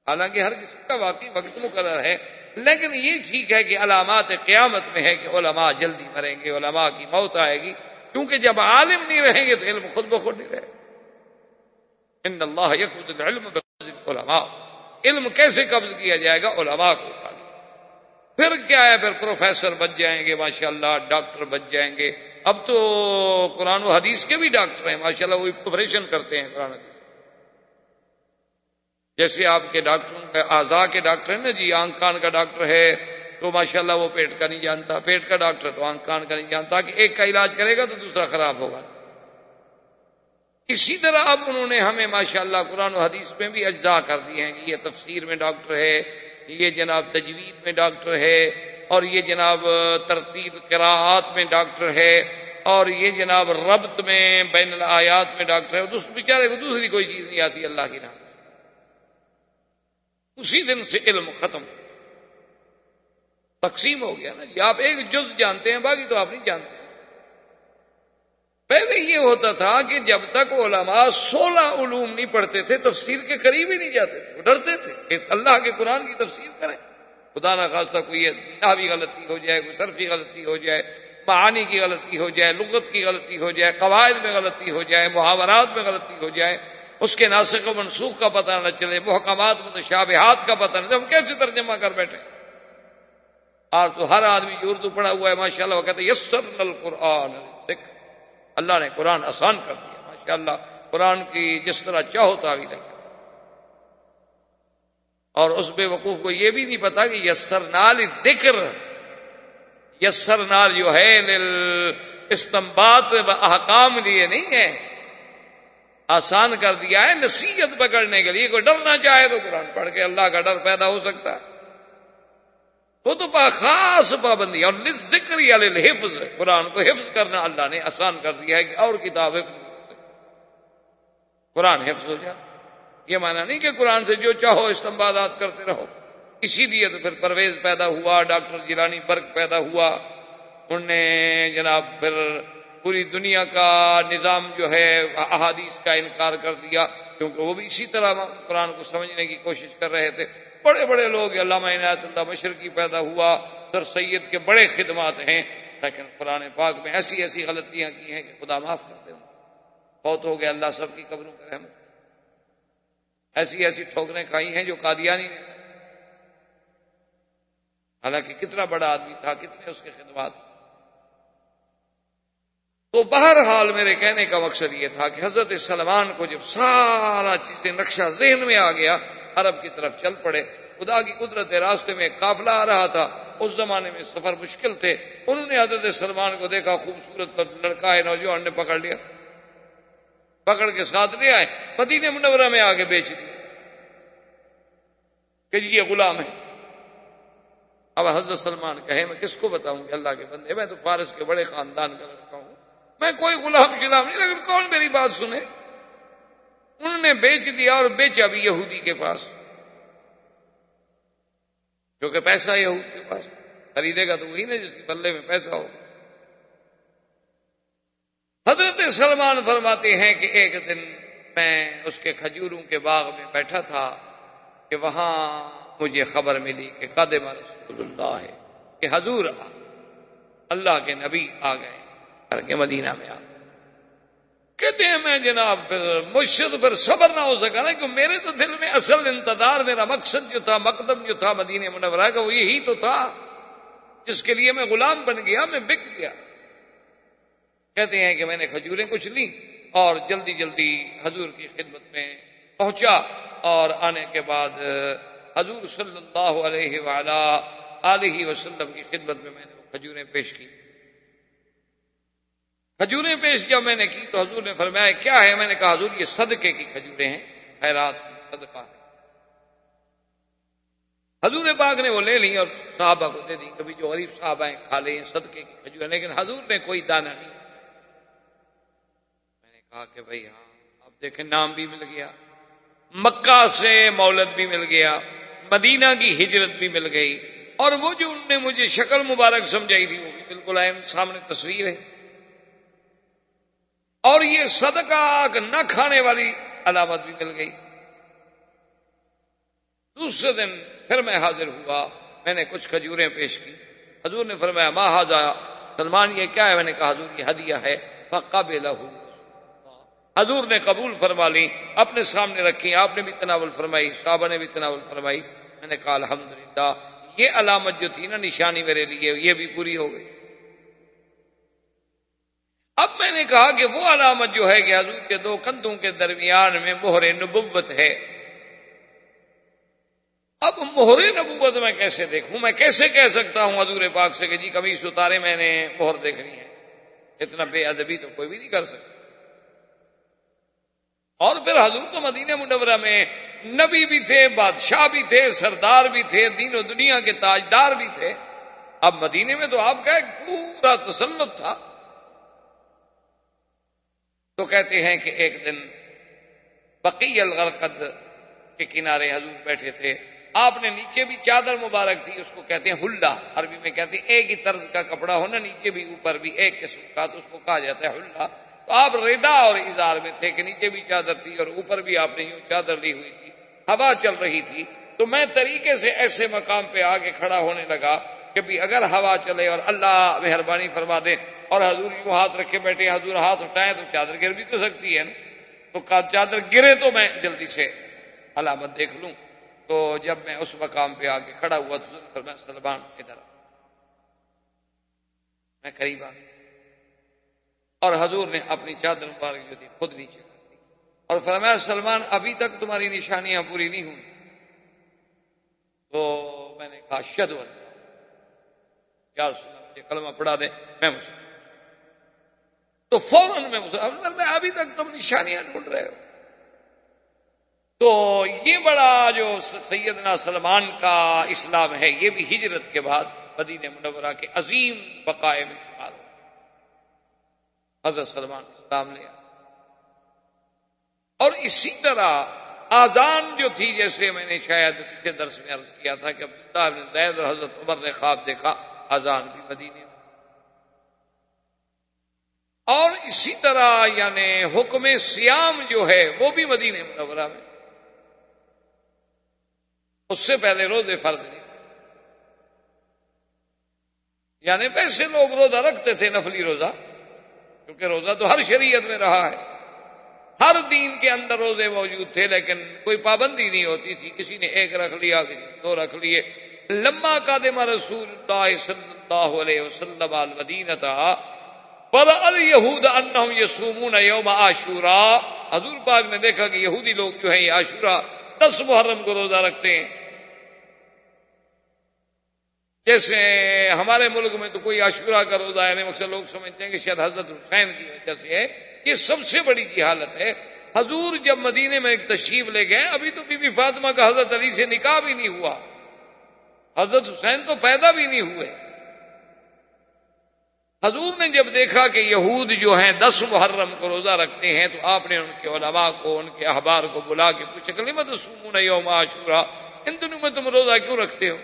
حالانکہ ہر کسی کا واقعی وقت مقرر ہے. لیکن یہ ٹھیک ہے کہ علامات قیامت میں ہے کہ علماء جلدی مریں گے، علماء کی موت آئے گی، کیونکہ جب عالم نہیں رہیں گے تو علم خود بخود نہیں رہے گا. ان اللہ یقبض العلم بقبض العلماء، علم کیسے قبض کیا جائے گا؟ علماء کو اٹھا لیا. پھر کیا ہے؟ پھر پروفیسر بن جائیں گے ماشاءاللہ، ڈاکٹر بن جائیں گے. اب تو قرآن و حدیث کے بھی ڈاکٹر ہیں ماشاءاللہ، وہ آپریشن کرتے ہیں قرآن حدیث. جیسے آپ کے ڈاکٹر اعضاء کے ڈاکٹر ہیں نا جی، آنکھ کان کا ڈاکٹر ہے تو ماشاءاللہ وہ پیٹ کا نہیں جانتا، پیٹ کا ڈاکٹر تو آنکھ کان کا نہیں جانتا کہ ایک کا علاج کرے گا تو دوسرا خراب ہوگا. اسی طرح اب انہوں نے ہمیں ماشاءاللہ قرآن و حدیث میں بھی اجزاء کر دی ہیں کہ یہ تفسیر میں ڈاکٹر ہے، یہ جناب تجوید میں ڈاکٹر ہے، اور یہ جناب ترتیب قراءات میں ڈاکٹر ہے، اور یہ جناب ربط میں بین الآیات میں ڈاکٹر ہے. اس بیچارے کو دوسری کوئی چیز نہیں آتی اللہ کی نام. اسی دن سے علم ختم، تقسیم ہو گیا نا جی. آپ ایک جز جانتے ہیں، باقی تو آپ نہیں جانتے. پہلے یہ ہوتا تھا کہ جب تک علماء 16 علوم نہیں پڑھتے تھے تفسیر کے قریب ہی نہیں جاتے تھے، وہ ڈرتے تھے کہ اللہ کے قرآن کی تفسیر کریں، خدا نہ خواستہ کوئی نحوی غلطی ہو جائے، کوئی صرفی غلطی ہو جائے، معانی کی غلطی ہو جائے، لغت کی غلطی ہو جائے، قواعد میں غلطی ہو جائے، محاورات میں غلطی ہو جائے، اس کے ناسخ و منسوخ کا پتہ نہ چلے، محکمات متشابہات کا پتہ نہ چلے، ہم کیسے ترجمہ کر بیٹھے. آج تو ہر آدمی جو اردو پڑھا ہوا ہے ماشاءاللہ وہ کہتے ہیں یسرنا القرآن للذکر، اللہ نے قرآن آسان کر دیا ماشاءاللہ، قرآن کی جس طرح چاہو تعویل ہے. اور اس بے وقوف کو یہ بھی نہیں پتا کہ یسرنا للذکر، یسرنا جو ہے استنباط و احکام لیے نہیں ہے، آسان کر دیا ہے نصیحت پکڑنے کے لیے. کوئی ڈرنا چاہے تو قرآن پڑھ کے اللہ کا ڈر پیدا ہو سکتا ہے. وہ تو خاص پابندی. اور للذکر یا للحفظ، قرآن کو حفظ کرنا اللہ نے آسان کر دیا ہے کہ اور کتاب حفظ نہیں ہو سکتی، قرآن حفظ ہو جاتا. یہ معنی نہیں کہ قرآن سے جو چاہو استنباطات کرتے رہو. اسی لیے تو پھر پرویز پیدا ہوا، ڈاکٹر جیلانی برق پیدا ہوا، انہوں نے جناب پھر پوری دنیا کا نظام جو ہے احادیث کا انکار کر دیا، کیونکہ وہ بھی اسی طرح قرآن کو سمجھنے کی کوشش کر رہے تھے. بڑے بڑے لوگ، علامہ عنایت اللہ مشرقی پیدا ہوا، سر سید کے بڑے خدمات ہیں، لیکن قرآن پاک میں ایسی ایسی غلطیاں کی ہیں کہ خدا معاف کر دے. بہت ہو گیا، اللہ سب کی قبروں پر رحمت کرے. ایسی ایسی ٹھوکریں کھائی ہیں جو قادیانی نے، حالانکہ کتنا بڑا آدمی تھا، کتنے اس کے خدمات. تو بہرحال میرے کہنے کا مقصد یہ تھا کہ حضرت سلمان کو جب سارا چیزیں نقشہ ذہن میں آ گیا، عرب کی طرف چل پڑے. خدا کی قدرت راستے میں قافلہ آ رہا تھا، اس زمانے میں سفر مشکل تھے. انہوں نے حضرت سلمان کو دیکھا، خوبصورت لڑکا ہے، نوجوان نے پکڑ لیا، پکڑ کے ساتھ لے آئے، مدینہ منورہ میں آگے بیچ دیا کہ یہ غلام ہے. اب حضرت سلمان کہے میں کس کو بتاؤں کہ اللہ کے بندے، میں تو فارس کے بڑے خاندان کا لڑکا ہوں، میں کوئی غلام شلام نہیں، لیکن کون میری بات سنے؟ انہوں نے بیچ دیا اور بیچا بھی یہودی کے پاس، جو کہ پیسہ یہود کے پاس، خریدے گا تو وہی نا جس کے بلے میں پیسہ ہو۔ حضرت سلمان فرماتے ہیں کہ ایک دن میں اس کے کھجوروں کے باغ میں بیٹھا تھا کہ وہاں مجھے خبر ملی کہ قادم رسول اللہ ہے، کہ حضور اللہ کے نبی آ گئے کر کے مدینہ میں آ گئے۔ کہتے ہیں میں جناب پھر مجھ سے تو پھر صبر نہ ہو سکا نا، کہ میرے تو دل میں اصل انتظار، میرا مقصد جو تھا، مقدم جو تھا مدینہ منورہ کا، وہ یہی تو تھا جس کے لیے میں غلام بن گیا، میں بک گیا۔ کہتے ہیں کہ میں نے کھجوریں کچھ لیں اور جلدی جلدی حضور کی خدمت میں پہنچا، اور آنے کے بعد حضور صلی اللہ علیہ وآلہ آلہ وسلم کی خدمت میں نے وہ کھجوریں پیش کی۔ کھجوریں پیش جب میں نے کی تو حضور نے فرمایا کیا ہے؟ میں نے کہا حضور یہ صدقے کی کھجوریں ہیں، خیرات کی، صدقہ ہے۔ حضور پاک نے وہ لے لی اور صحابہ کو دے دی، کبھی جو غریب صحابہ ہیں کھا لیں صدقے کی کھجوریں، لیکن حضور نے کوئی دانہ نہیں۔ میں نے کہا کہ بھئی ہاں، اب دیکھیں نام بھی مل گیا، مکہ سے مولد بھی مل گیا، مدینہ کی ہجرت بھی مل گئی، اور وہ جو انہوں نے مجھے شکل مبارک سمجھائی تھی وہ بھی بالکل عین سامنے تصویر ہے، اور یہ صدقہ نہ کھانے والی علامت بھی مل گئی۔ دوسرے دن پھر میں حاضر ہوا، میں نے کچھ کھجوریں پیش کی، حضور نے فرمایا ما ھذا سلمان یہ کیا ہے؟ میں نے کہا حضور یہ ہدیہ ہے۔ فقبلہ، حضور نے قبول فرما لی، اپنے سامنے رکھی، آپ نے بھی تناول فرمائی، صحابہ نے بھی تناول فرمائی۔ میں نے کہا الحمدللہ، یہ علامت جو تھی نا، نشانی میرے لیے، یہ بھی پوری ہو گئی۔ اب میں نے کہا کہ وہ علامت جو ہے کہ حضور کے دو کندھوں کے درمیان میں مہر نبوت ہے، اب مہر نبوت میں کیسے دیکھوں؟ میں کیسے کہہ سکتا ہوں حضور پاک سے کہ جی قمیص اتارے میں نے مہر دیکھنی ہے؟ اتنا بے ادبی تو کوئی بھی نہیں کر سکتا۔ اور پھر حضور تو مدینہ منورہ میں نبی بھی تھے، بادشاہ بھی تھے، سردار بھی تھے، دین و دنیا کے تاجدار بھی تھے، اب مدینے میں تو آپ کا ایک پورا تسلط تھا۔ تو کہتے ہیں کہ ایک دن بقیع الغرقد کے کنارے حضور بیٹھے تھے، آپ نے نیچے بھی چادر مبارک تھی، اس کو کہتے ہیں حلہ، عربی میں کہتے ہیں ایک ہی طرز کا کپڑا ہونا، نیچے بھی اوپر بھی ایک قسم کا، تو اس کو کہا جاتا ہے حلہ۔ تو آپ ردا اور ازار میں تھے کہ نیچے بھی چادر تھی اور اوپر بھی آپ نے یوں چادر لی ہوئی تھی، ہوا چل رہی تھی۔ تو میں طریقے سے ایسے مقام پہ آ کے کھڑا ہونے لگا کہ بھی اگر ہوا چلے اور اللہ مہربانی فرما دے اور حضور یوں ہاتھ رکھے بیٹھے، حضور ہاتھ اٹھائیں تو چادر گر بھی تو سکتی ہے نا، تو چادر گرے تو میں جلدی سے علامت دیکھ لوں۔ تو جب میں اس مقام پہ آ کے کھڑا ہوا تو فرمایا سلمان ادھر آ، میں قریب آ گیا، اور حضور نے اپنی چادر مبارک جو تھی خود نیچے کر دی اور فرمایا سلمان ابھی تک تمہاری نشانیاں پوری نہیں ہوئی۔ تو میں نے کہا اشہد ان یا رسول اللہ، مجھے کلمہ پڑھا دے، میں مسلم۔ تو فوراً میں مسلم، میں ابھی تک تم نشانیاں ڈھونڈ رہے ہو۔ تو یہ بڑا جو سیدنا سلمان کا اسلام ہے، یہ بھی ہجرت کے بعد مدینہ منورہ کے عظیم بقائے میں شمار ہو۔ حضرت سلمان اسلام لے آئے، اور اسی طرح آذان جو تھی، جیسے میں نے شاید پچھلے درس میں عرض کیا تھا کہ عبداللہ بن زید اور حضرت عمر نے خواب دیکھا، آذان بھی مدینے میں، اور اسی طرح یعنی حکم صیام جو ہے وہ بھی مدینہ منورہ میں، اس سے پہلے روزے فرض نہیں تھے، یعنی ویسے لوگ روزہ رکھتے تھے، نفلی روزہ، کیونکہ روزہ تو ہر شریعت میں رہا ہے، ہر دین کے اندر روزے موجود تھے، لیکن کوئی پابندی نہیں ہوتی تھی، کسی نے ایک رکھ لیا، کسی نے دو رکھ لیے۔ لما قدم رسول اللہ صلی اللہ علیہ وسلم المدینہ فرأى اليہود انہم یصومون یوم عاشوراء، حضور پاک نے دیکھا کہ یہودی لوگ جو ہیں یہ عاشورہ 10 محرم کو روزہ رکھتے ہیں۔ جیسے ہمارے ملک میں تو کوئی عاشورہ کا روزہ ہے نہیں، مقصد لوگ سمجھتے ہیں کہ شاید حضرت حسین کی وجہ سے ہے، یہ سب سے بڑی جہالت ہے۔ حضور جب مدینے میں ایک تشریف لے گئے، ابھی تو بی بی فاطمہ کا حضرت علی سے نکاح بھی نہیں ہوا، حضرت حسین تو پیدا بھی نہیں ہوئے، حضور نے جب دیکھا کہ یہود جو ہیں 10 محرم کو روزہ رکھتے ہیں تو آپ نے ان کے علماء کو، ان کے احبار کو بلا کے پوچھا لم تصومون یوم عاشوراء، ان دنوں میں تم روزہ کیوں رکھتے ہو؟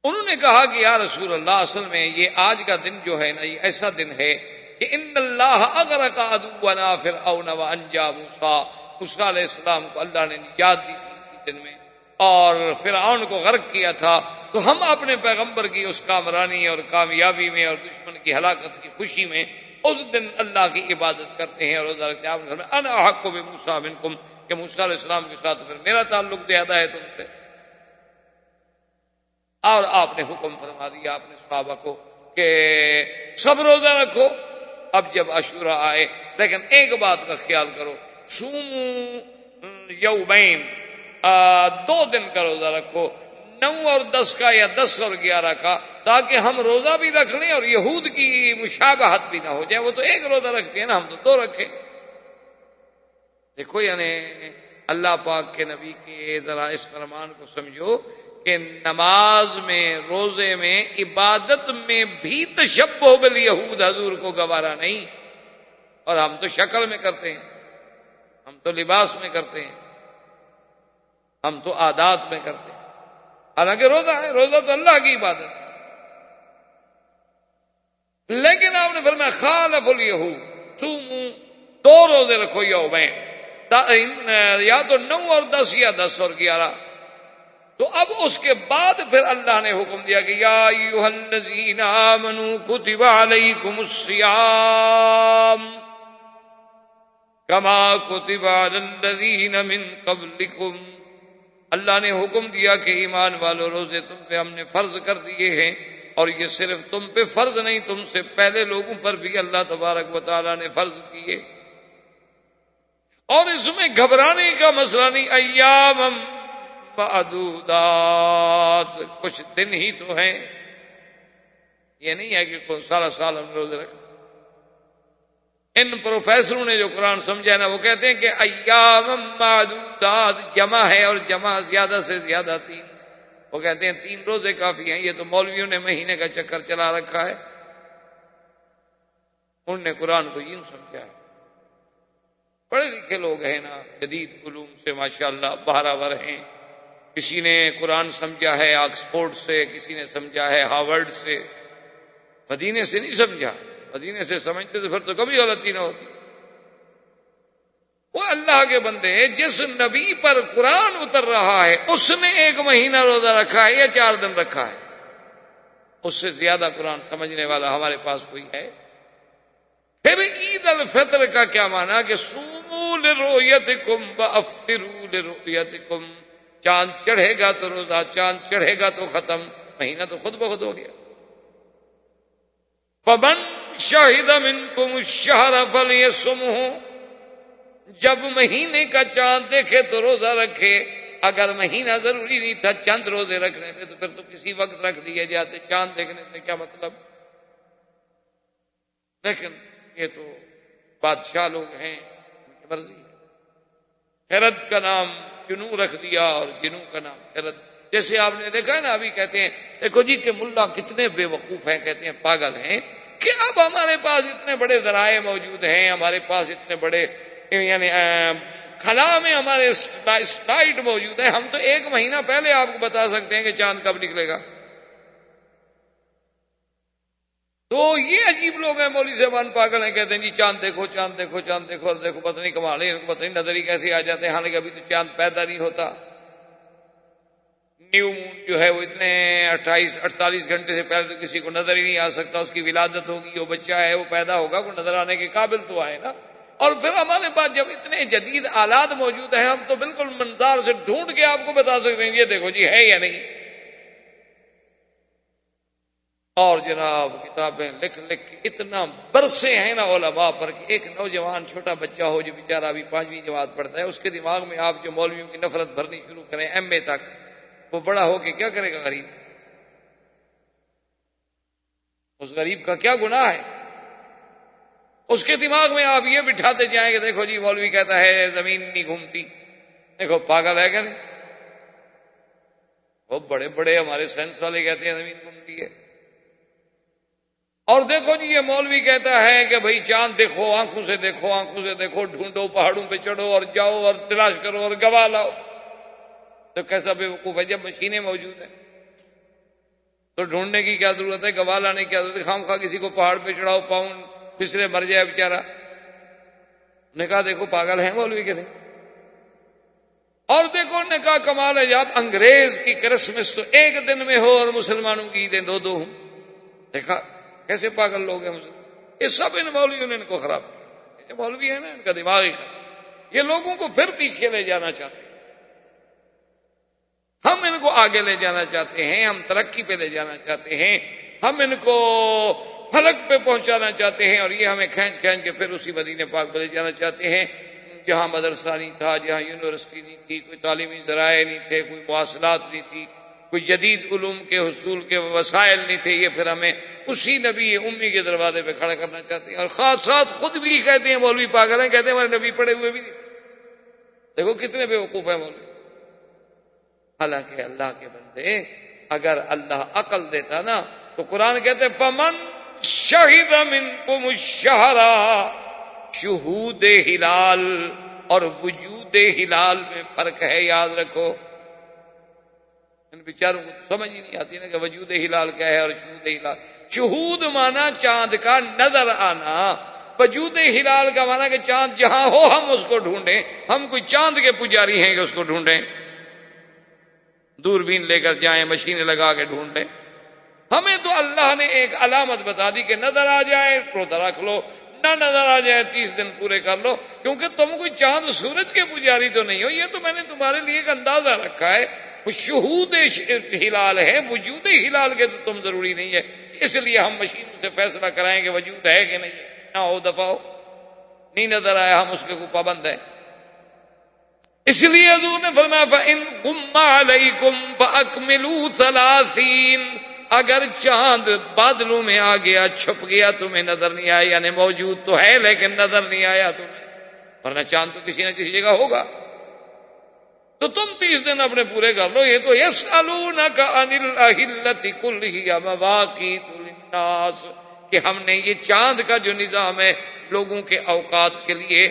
انہوں نے کہا کہ یا رسول اللہ، اصل میں یہ آج کا دن جو ہے نا، یہ ایسا دن ہے کہ ان اللہ اغرق عدونا فرعون وانجا موسیٰ علیہ السلام کو اللہ نے نجات دی تھی اسی دن میں، اور فرعون کو غرق کیا تھا، تو ہم اپنے پیغمبر کی اس کامرانی اور کامیابی میں اور دشمن کی ہلاکت کی خوشی میں اس دن اللہ کی عبادت کرتے ہیں اور روزہ رکھتے ہیں۔ انا احق بموسیٰ منکم، کہ موسیٰ علیہ السلام کے ساتھ پھر میرا تعلق زیادہ ہے تم سے۔ اور آپ نے حکم فرما دیا اپنے صحابہ کو کہ سب روزہ رکھو اب جب عاشوراء آئے، لیکن ایک بات کا خیال کرو، صوموا یومین، 2 دن کا روزہ رکھو، 9 اور 10 کا یا 10 اور 11 کا، تاکہ ہم روزہ بھی رکھ لیں اور یہود کی مشابہت بھی نہ ہو جائے۔ وہ تو ایک روزہ رکھتے ہیں نا، ہم تو 2 رکھیں۔ دیکھو یعنی اللہ پاک کے نبی کے ذرا اس فرمان کو سمجھو کہ نماز میں، روزے میں، عبادت میں بھی تشبہ بالیہود حضور کو گوارا نہیں، اور ہم تو شکل میں کرتے ہیں، ہم تو لباس میں کرتے ہیں، ہم تو عادات میں کرتے ہیں، حالانکہ روزہ ہے، روزہ تو اللہ کی عبادت ہے۔ لیکن آپ نے فرمایا خالف الیہود، صوموا، 2 روزے رکھو یومین، یا تو 9 اور 10 یا 10 اور 11۔ تو اب اس کے بعد پھر اللہ نے حکم دیا کہ یا ایھا الذین آمنوا کتب علیکم الصیام کما کتب علی الذین من قبلکم، اللہ نے حکم دیا کہ ایمان والو، روزے تم پہ ہم نے فرض کر دیے ہیں، اور یہ صرف تم پہ فرض نہیں، تم سے پہلے لوگوں پر بھی اللہ تبارک و تعالی نے فرض کیے، اور اس میں گھبرانے کا مسئلہ نہیں، ایام معدودات، کچھ دن ہی تو ہیں، یہ نہیں ہے کہ کوئی سارا سال ہم روزے رکھیں۔ ان پروفیسروں نے جو قرآن سمجھا ہے نا، وہ کہتے ہیں کہ ایام معدودات جمع ہے، اور جمع زیادہ سے زیادہ 3، وہ کہتے ہیں 3 روزے کافی ہیں۔ یہ تو مولویوں نے مہینے کا چکر چلا رکھا ہے، انہوں نے قرآن کو یوں سمجھا ہے۔ پڑھے لکھے لوگ ہیں نا، جدید علوم سے ماشاءاللہ باہر ہیں، کسی نے قرآن سمجھا ہے آکسفورڈ سے، کسی نے سمجھا ہے ہارورڈ سے، مدینے سے نہیں سمجھا، مدینے سے سمجھتے تو پھر تو کبھی غلطی نہ ہوتی۔ وہ اللہ کے بندے، جس نبی پر قرآن اتر رہا ہے اس نے 1 مہینہ روزہ رکھا ہے یا 4 دن رکھا ہے؟ اس سے زیادہ قرآن سمجھنے والا ہمارے پاس کوئی ہے؟ پھر عید الفطر کا کیا معنی کہ صوموا لرؤیتکم وافطروا لرؤیتکم، چاند چڑھے گا تو روزہ، چاند چڑھے گا تو ختم، مہینہ تو خود بخود ہو گیا۔ فمن شہد منکم الشہر فلیصمہ، جب مہینے کا چاند دیکھے تو روزہ رکھے۔ اگر مہینہ ضروری نہیں تھا، چند روزے رکھنے تھے تو پھر تو کسی وقت رکھ دیے جاتے، چاند دیکھنے سے کیا مطلب؟ لیکن یہ تو بادشاہ لوگ ہیں، ان کی مرضی ہے۔ خرد کا نام جنو رکھ دیا اور جنو کا نام خرد۔ جیسے آپ نے دیکھا نا، ابھی کہتے ہیں دیکھو جی کہ ملا کتنے بے وقوف ہیں، کہتے ہیں پاگل ہیں، کہ اب ہمارے پاس اتنے بڑے ذرائع موجود ہیں، ہمارے پاس اتنے بڑے یعنی خلا میں ہمارے سٹائٹ موجود ہے، ہم تو 1 مہینہ پہلے آپ کو بتا سکتے ہیں کہ چاند کب نکلے گا۔ تو یہ عجیب لوگ ہیں، مولوی صاحبان پاگل ہیں، کہتے ہیں جی چاند دیکھو، چاند دیکھو، چاند دیکھو، اور دیکھو پتہ نہیں کمال ہے، ان کو پتہ نہیں نظر ہی کیسے آ جاتے ہیں، حالانکہ ابھی تو چاند پیدا نہیں ہوتا۔ نیو مون جو ہے وہ اتنے 28-48 گھنٹے سے پہلے تو کسی کو نظر ہی نہیں آ سکتا، اس کی ولادت ہوگی، وہ بچہ ہے وہ پیدا ہوگا، وہ نظر آنے کے قابل تو آئے نا۔ اور پھر ہمارے پاس جب اتنے جدید آلات موجود ہیں، ہم تو بالکل منظار سے ڈھونڈ کے آپ کو بتا سکتے ہیں یہ دیکھو جی ہے یا نہیں۔ اور جناب کتابیں لکھ لکھ کے اتنا برسے ہیں نا علماء پر کہ ایک نوجوان چھوٹا بچہ ہو جو بیچارہ ابھی 5ویں جماعت پڑھتا ہے، اس کے دماغ میں آپ جو مولویوں کی نفرت بھرنی شروع کریں MA تک، وہ بڑا ہو کے کیا کرے گا؟ غریب، اس غریب کا کیا گناہ ہے؟ اس کے دماغ میں آپ یہ بٹھاتے جائیں کہ دیکھو جی مولوی کہتا ہے زمین نہیں گھومتی، دیکھو پاگل ہے کہ نہیں؟ وہ بڑے بڑے ہمارے سائنس والے کہتے ہیں زمین گھومتی ہے، اور دیکھو جی یہ مولوی کہتا ہے کہ بھئی چاند دیکھو، آنکھوں سے دیکھو، آنکھوں سے دیکھو، ڈھونڈو، پہاڑوں پہ چڑھو اور جاؤ اور تلاش کرو اور گواہ لاؤ. تو کیسا بے وقوف ہے؟ جب مشینیں موجود ہیں تو ڈھونڈنے کی کیا ضرورت ہے؟ گواہ لانے کی کیا ضرورت ہے؟ خواہ کسی کو پہاڑ پہ چڑھاؤ، پاؤں پھسلے مر جائے بیچارہ. نے کہا دیکھو پاگل ہیں مولوی کے نہیں. اور دیکھو نے کہا کمال ہے، جب انگریز کی کرسمس تو ایک دن میں ہو اور مسلمانوں کی عیدیں دو ہوں. دیکھا کیسے پاگل لوگ ہیں مسلمان. یہ سب ان مولویوں نے ان کو خراب کیا. یہ مولوی ہے نا ان کا دماغ ہی خراب. یہ لوگوں کو پھر پیچھے لے جانا چاہتے ہیں، ہم ان کو آگے لے جانا چاہتے ہیں، ہم ترقی پہ لے جانا چاہتے ہیں، ہم ان کو فلک پہ پہنچانا چاہتے ہیں، اور یہ ہمیں کھینچ کھینچ کے پھر اسی مدینے پاک پہ لے جانا چاہتے ہیں جہاں مدرسہ نہیں تھا، جہاں یونیورسٹی نہیں تھی، کوئی تعلیمی ذرائع نہیں تھے، کوئی مواصلات نہیں تھی، کوئی جدید علوم کے حصول کے وسائل نہیں تھے. یہ پھر ہمیں اسی نبی امی کے دروازے پہ کھڑا کرنا چاہتے ہیں. اور خاص ساتھ خود بھی کہتے ہیں مولوی پاگل ہیں، کہتے ہیں ہمارے نبی پڑھے ہوئے بھی نہیں. دیکھو کتنے بے وقوف ہیں مولوی. حالانکہ اللہ کے بندے اگر اللہ عقل دیتا نا تو قرآن کہتے فمن شہد منکم الشہر، شہود ہلال اور وجود ہلال میں فرق ہے، یاد رکھو. ان بیچاروں کو سمجھ ہی نہیں آتی نا کہ وجود ہلال کیا ہے اور شہود ہلال. شہود مانا چاند کا نظر آنا، وجود ہلال کا مانا کہ چاند جہاں ہو ہم اس کو ڈھونڈیں. ہم کوئی چاند کے پجاری ہیں کہ اس کو ڈھونڈیں، دوربین لے کر جائیں، مشینیں لگا کے ڈھونڈیں. ہمیں تو اللہ نے ایک علامت بتا دی کہ نظر آ جائے روزہ رکھ لو، نہ نظر آ جائے 30 دن پورے کر لو. کیونکہ تم کوئی چاند سورج کے پجاری تو نہیں ہو، یہ تو میں نے تمہارے لیے ایک اندازہ رکھا ہے. وہ شہود ہلال ہے، وجود ہلال کے تو تم ضروری نہیں ہے. اس لیے ہم مشین سے فیصلہ کرائیں کہ وجود ہے کہ نہیں ہے. نہ ہو دفعہ ہو، نہیں نظر آیا ہم اس کے کو پابند ہیں. اس لیے حضور نے فرمایا فَإِن غُمَّ عَلَيْكُمْ فَأَكْمِلُوا 30. اگر چاند بادلوں میں آ گیا، چھپ گیا، تمہیں نظر نہیں آیا، یعنی موجود تو ہے لیکن نظر نہیں آیا تمہیں، ورنہ چاند تو کسی نہ کسی جگہ ہوگا، تو تم 30 دن اپنے پورے کر لو. یہ تو يَسْأَلُونَكَ عَنِ الْأَهِلَّةِ قُلْ هِيَ مَوَاقِيتُ لِلنَّاسِ، کہ ہم نے یہ چاند کا جو نظام ہے لوگوں کے اوقات کے لیے،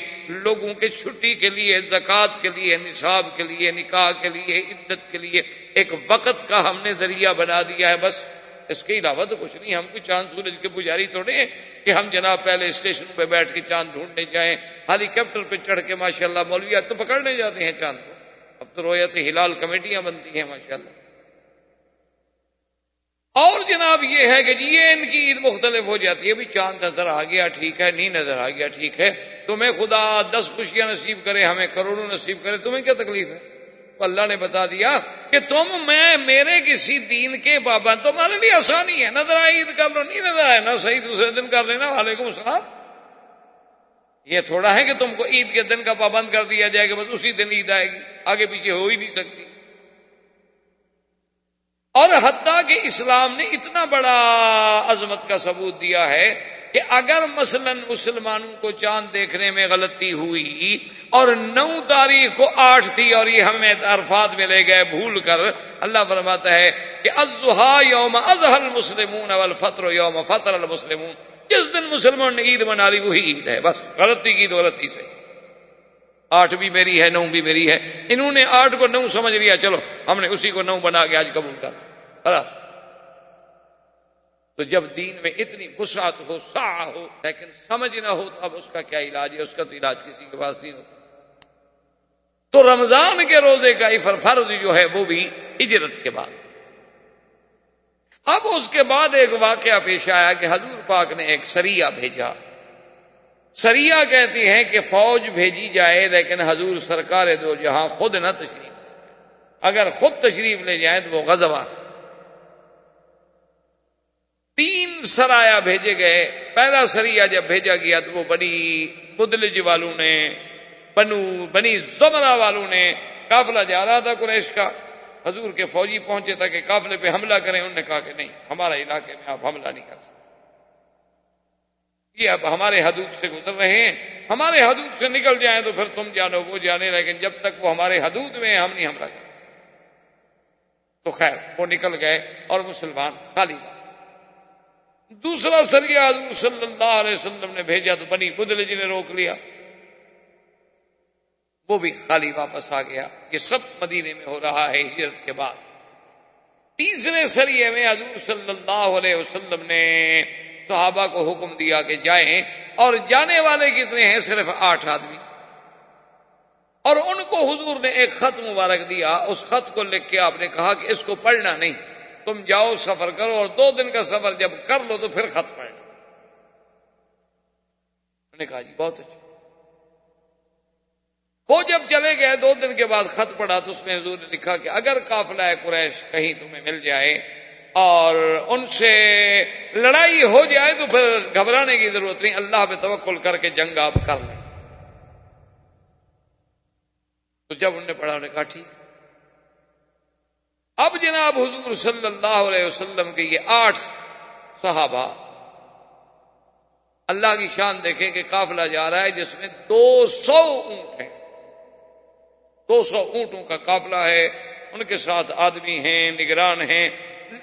لوگوں کے چھٹی کے لیے، زکوٰۃ کے لیے، نصاب کے لیے، نکاح کے لیے، عدت کے لیے ایک وقت کا ہم نے ذریعہ بنا دیا ہے. بس اس کے علاوہ تو کچھ نہیں. ہم کوئی چاند سورج کے پجاری تھوڑے ہیں کہ ہم جناب پہلے اسٹیشن پہ بیٹھ کے چاند ڈھونڈنے جائیں، ہیلی کاپٹر پہ چڑھ کے ماشاءاللہ مولویات تو پکڑنے جاتے ہیں چاند کو. اب تو رویت ہلال کمیٹیاں بنتی ہیں ماشاءاللہ. اور جناب یہ ہے کہ جی یہ ان کی عید مختلف ہو جاتی ہے. بھی چاند نظر آ گیا ٹھیک ہے، نہیں نظر آ گیا ٹھیک ہے. تمہیں خدا 10 خوشیاں نصیب کرے، ہمیں کروڑوں نصیب کرے، تمہیں کیا تکلیف ہے؟ تو اللہ نے بتا دیا کہ میں میرے کسی دین کے پابند، تمہارے لیے آسانی ہے. نظر آئے عید کر لو، نہیں نظر آئے نہ صحیح دوسرے دن کر لینا، وعلیکم السلام. یہ تھوڑا ہے کہ تم کو عید کے دن کا پابند کر دیا جائے کہ بس اسی دن عید آئے گی، آگے پیچھے ہو ہی نہیں سکتی. اور حتیٰ کہ اسلام نے اتنا بڑا عظمت کا ثبوت دیا ہے کہ اگر مثلا مسلمانوں کو چاند دیکھنے میں غلطی ہوئی اور 9 تاریخ کو 8 تھی اور یہ ہمیں عرفات میں لے گئے بھول کر، اللہ فرماتا ہے کہ الضحیٰ یوم اضحى المسلمون والفطر یوم فطر المسلمون. جس دن مسلمانوں نے عید منا لی وہی عید ہے. بس غلطی کی تو غلطی سے، 8 بھی میری ہے 9 بھی میری ہے. انہوں نے 8 کو 9 سمجھ لیا، چلو ہم نے اسی کو 9 بنا کے آج قبول کر خلاص. تو جب دین میں اتنی وسعت ہو، سعہ ہو، لیکن سمجھ نہ ہو تو اب اس کا کیا علاج ہے؟ اس کا تو علاج کسی کے پاس نہیں ہوتا. تو رمضان کے روزے کا فرض جو ہے وہ بھی ہجرت کے بعد. اب اس کے بعد ایک واقعہ پیش آیا کہ حضور پاک نے ایک سریہ بھیجا. سریہ کہتی ہیں کہ فوج بھیجی جائے لیکن حضور سرکار دو جہاں خود نہ تشریف، اگر خود تشریف لے جائیں تو وہ غزوہ. 3 سرایہ بھیجے گئے. پہلا سریہ جب بھیجا گیا تو وہ بنی مدلج والوں نے، بنی زمرہ والوں نے، قافلہ جا رہا تھا قریش کا. حضور کے فوجی پہنچے تھا کہ قافلے پہ حملہ کریں، انہوں نے کہا کہ نہیں، ہمارے علاقے میں آپ حملہ نہیں کر سکتے، یہ اب ہمارے حدود سے گزر رہے ہیں، ہمارے حدود سے نکل جائیں تو پھر تم جانو وہ جانے، لیکن جب تک وہ ہمارے حدود میں ہیں ہم نہیں حملہ کریں. تو خیر وہ نکل گئے اور مسلمان خالی. دوسرا سریہ حضور صلی اللہ علیہ وسلم نے بھیجا تو بنی مدلج نے روک لیا، وہ بھی خالی واپس آ گیا۔ یہ سب مدینے میں ہو رہا ہے ہجرت کے بعد۔ تیسرے سریے میں حضور صلی اللہ علیہ وسلم نے صحابہ کو حکم دیا کہ جائیں، اور جانے والے کتنے ہیں؟ صرف 8 آدمی، اور ان کو حضور نے ایک خط مبارک دیا۔ اس خط کو لکھ کے آپ نے کہا کہ اس کو پڑھنا نہیں، تم جاؤ سفر کرو، اور 2 دن کا سفر جب کر لو تو پھر خط پڑھنا۔ میں نے کہا جی بہت اچھا۔ وہ جب چلے گئے 2 دن کے بعد خط پڑھا تو اس میں حضور نے لکھا کہ اگر قافلہ قریش کہیں تمہیں مل جائے اور ان سے لڑائی ہو جائے تو پھر گھبرانے کی ضرورت نہیں، اللہ پہ توکل کر کے جنگ آپ کر لیں۔ تو جب انہوں نے پڑھا انہوں نے کہا ٹھیک۔ اب جناب حضور صلی اللہ علیہ وسلم کے یہ 8 صحابہ، اللہ کی شان دیکھیں کہ قافلہ جا رہا ہے جس میں 200 اونٹ ہیں، 200 اونٹوں کا قافلہ ہے، ان کے ساتھ آدمی ہیں، نگران ہیں۔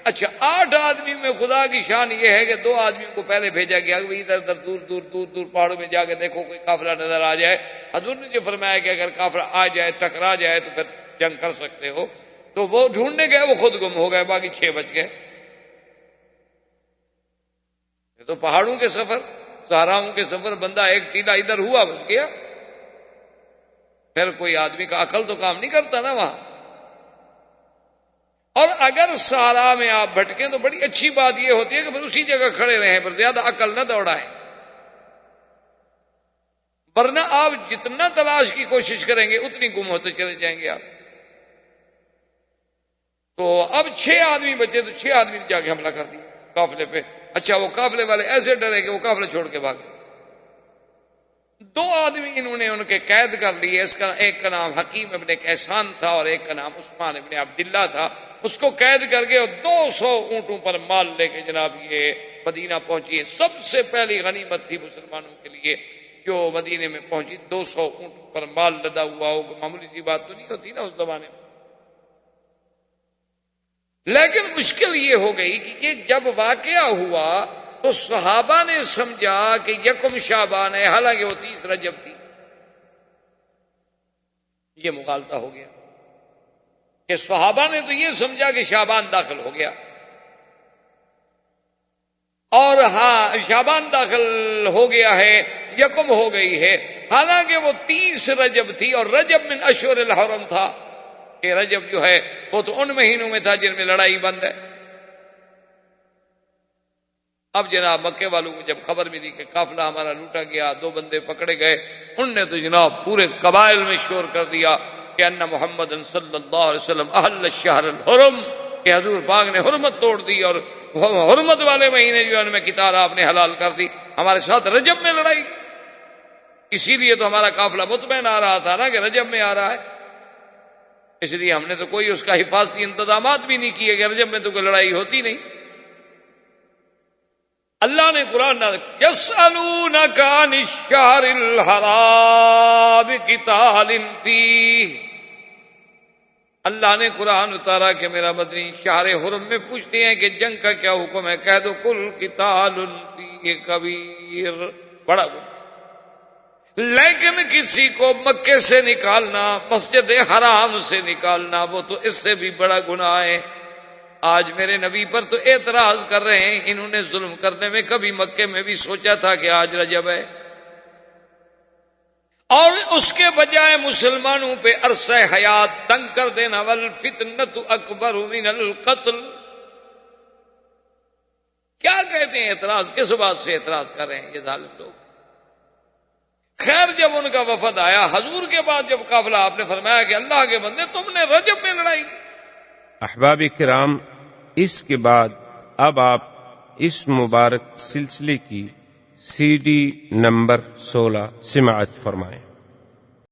اچھا 8 آدمی میں خدا کی شان یہ ہے کہ 2 آدمیوں کو پہلے بھیجا گیا کہ ادھر ادھر دور دور دور دور پہاڑوں میں جا کے دیکھو کوئی قافلہ نظر آ جائے۔ حضور نے جو فرمایا کہ اگر قافلہ آ جائے ٹکرا جائے تو پھر جنگ کر سکتے ہو، تو وہ ڈھونڈنے گئے، وہ خود گم ہو گئے، باقی 6 بچ گئے۔ یہ تو پہاڑوں کے سفر، صحراؤں کے سفر، بندہ ایک ٹیلا ادھر ہوا بچ گیا، پھر کوئی آدمی کا عقل تو کام نہیں کرتا نا وہاں۔ اور اگر صحرا میں آپ بھٹکیں تو بڑی اچھی بات یہ ہوتی ہے کہ پھر اسی جگہ کھڑے رہیں، پر زیادہ عقل نہ دوڑائیں، ورنہ آپ جتنا تلاش کی کوشش کریں گے اتنی گم ہوتے چلے جائیں گے آپ۔ تو اب 6 آدمی بچے تو 6 آدمی نے جا کے حملہ کر دیا قافلے پہ۔ اچھا وہ قافلے والے ایسے ڈرے کہ وہ قافلے چھوڑ کے بھاگے۔ 2 آدمی انہوں نے ان کے قید کر لیے، اس کا ایک کا نام حکیم ابن کیسان تھا اور ایک کا نام عثمان ابن عبداللہ تھا۔ اس کو قید کر کے اور 200 اونٹوں پر مال لے کے جناب یہ مدینہ پہنچی۔ سب سے پہلی غنیمت تھی مسلمانوں کے لیے جو مدینے میں پہنچی، 200 اونٹوں پر مال لدا ہوا ہو، معمولی سی بات تو نہیں ہوتی نا اس زمانے میں۔ لیکن مشکل یہ ہو گئی کہ یہ جب واقعہ ہوا تو صحابہ نے سمجھا کہ 1 شعبان ہے، حالانکہ وہ 30 رجب تھی۔ یہ مغالطہ ہو گیا کہ صحابہ نے تو یہ سمجھا کہ شعبان داخل ہو گیا، اور ہاں شعبان داخل ہو گیا ہے، 1 ہو گئی ہے، حالانکہ وہ 30 رجب تھی، اور رجب من اشہر الحرم تھا کہ رجب جو ہے وہ تو ان مہینوں میں تھا جن میں لڑائی بند ہے۔ اب جناب مکے والوں کو جب خبر ملی کہ قافلہ ہمارا لوٹا گیا، 2 بندے پکڑے گئے، ان نے تو جناب پورے قبائل میں شور کر دیا کہ ان محمد صلی اللہ علیہ وسلم احل الشہر الحرم، کہ حضور پاک نے حرمت توڑ دی اور حرمت والے مہینے جو ان میں قتال آپ نے حلال کر دی، ہمارے ساتھ رجب میں لڑائی۔ اسی لیے تو ہمارا قافلہ مطمئن آ رہا تھا نا کہ رجب میں آ رہا ہے، اس لیے ہم نے تو کوئی اس کا حفاظتی انتظامات بھی نہیں کیے کہ رجب میں تو کوئی لڑائی ہوتی نہیں۔ اللہ نے قرآن یسألونک عن الشہر الحرام قتال فیہ، اللہ نے قرآن اتارا کہ میرا مدنی شہر حرم میں پوچھتے ہیں کہ جنگ کا کیا حکم ہے، کہہ دو کل قتال فیہ کبیر، بڑا گناہ۔ لیکن کسی کو مکے سے نکالنا، مسجد حرام سے نکالنا، وہ تو اس سے بھی بڑا گناہ ہے۔ آج میرے نبی پر تو اعتراض کر رہے ہیں، انہوں نے ظلم کرنے میں کبھی مکے میں بھی سوچا تھا کہ آج رجب ہے؟ اور اس کے بجائے مسلمانوں پہ عرصہ حیات تنگ کر دینا، والفتنۃ اکبر من القتل۔ کیا کہتے ہیں اعتراض؟ کس بات سے اعتراض کر رہے ہیں یہ ظالم لوگ؟ خیر جب ان کا وفد آیا حضور کے بعد، جب قافلہ، آپ نے فرمایا کہ اللہ کے بندے تم نے رجب میں لڑائی کی۔ احباب کرام، اس کے بعد اب آپ اس مبارک سلسلے کی CD نمبر 16 سماعت فرمائیں۔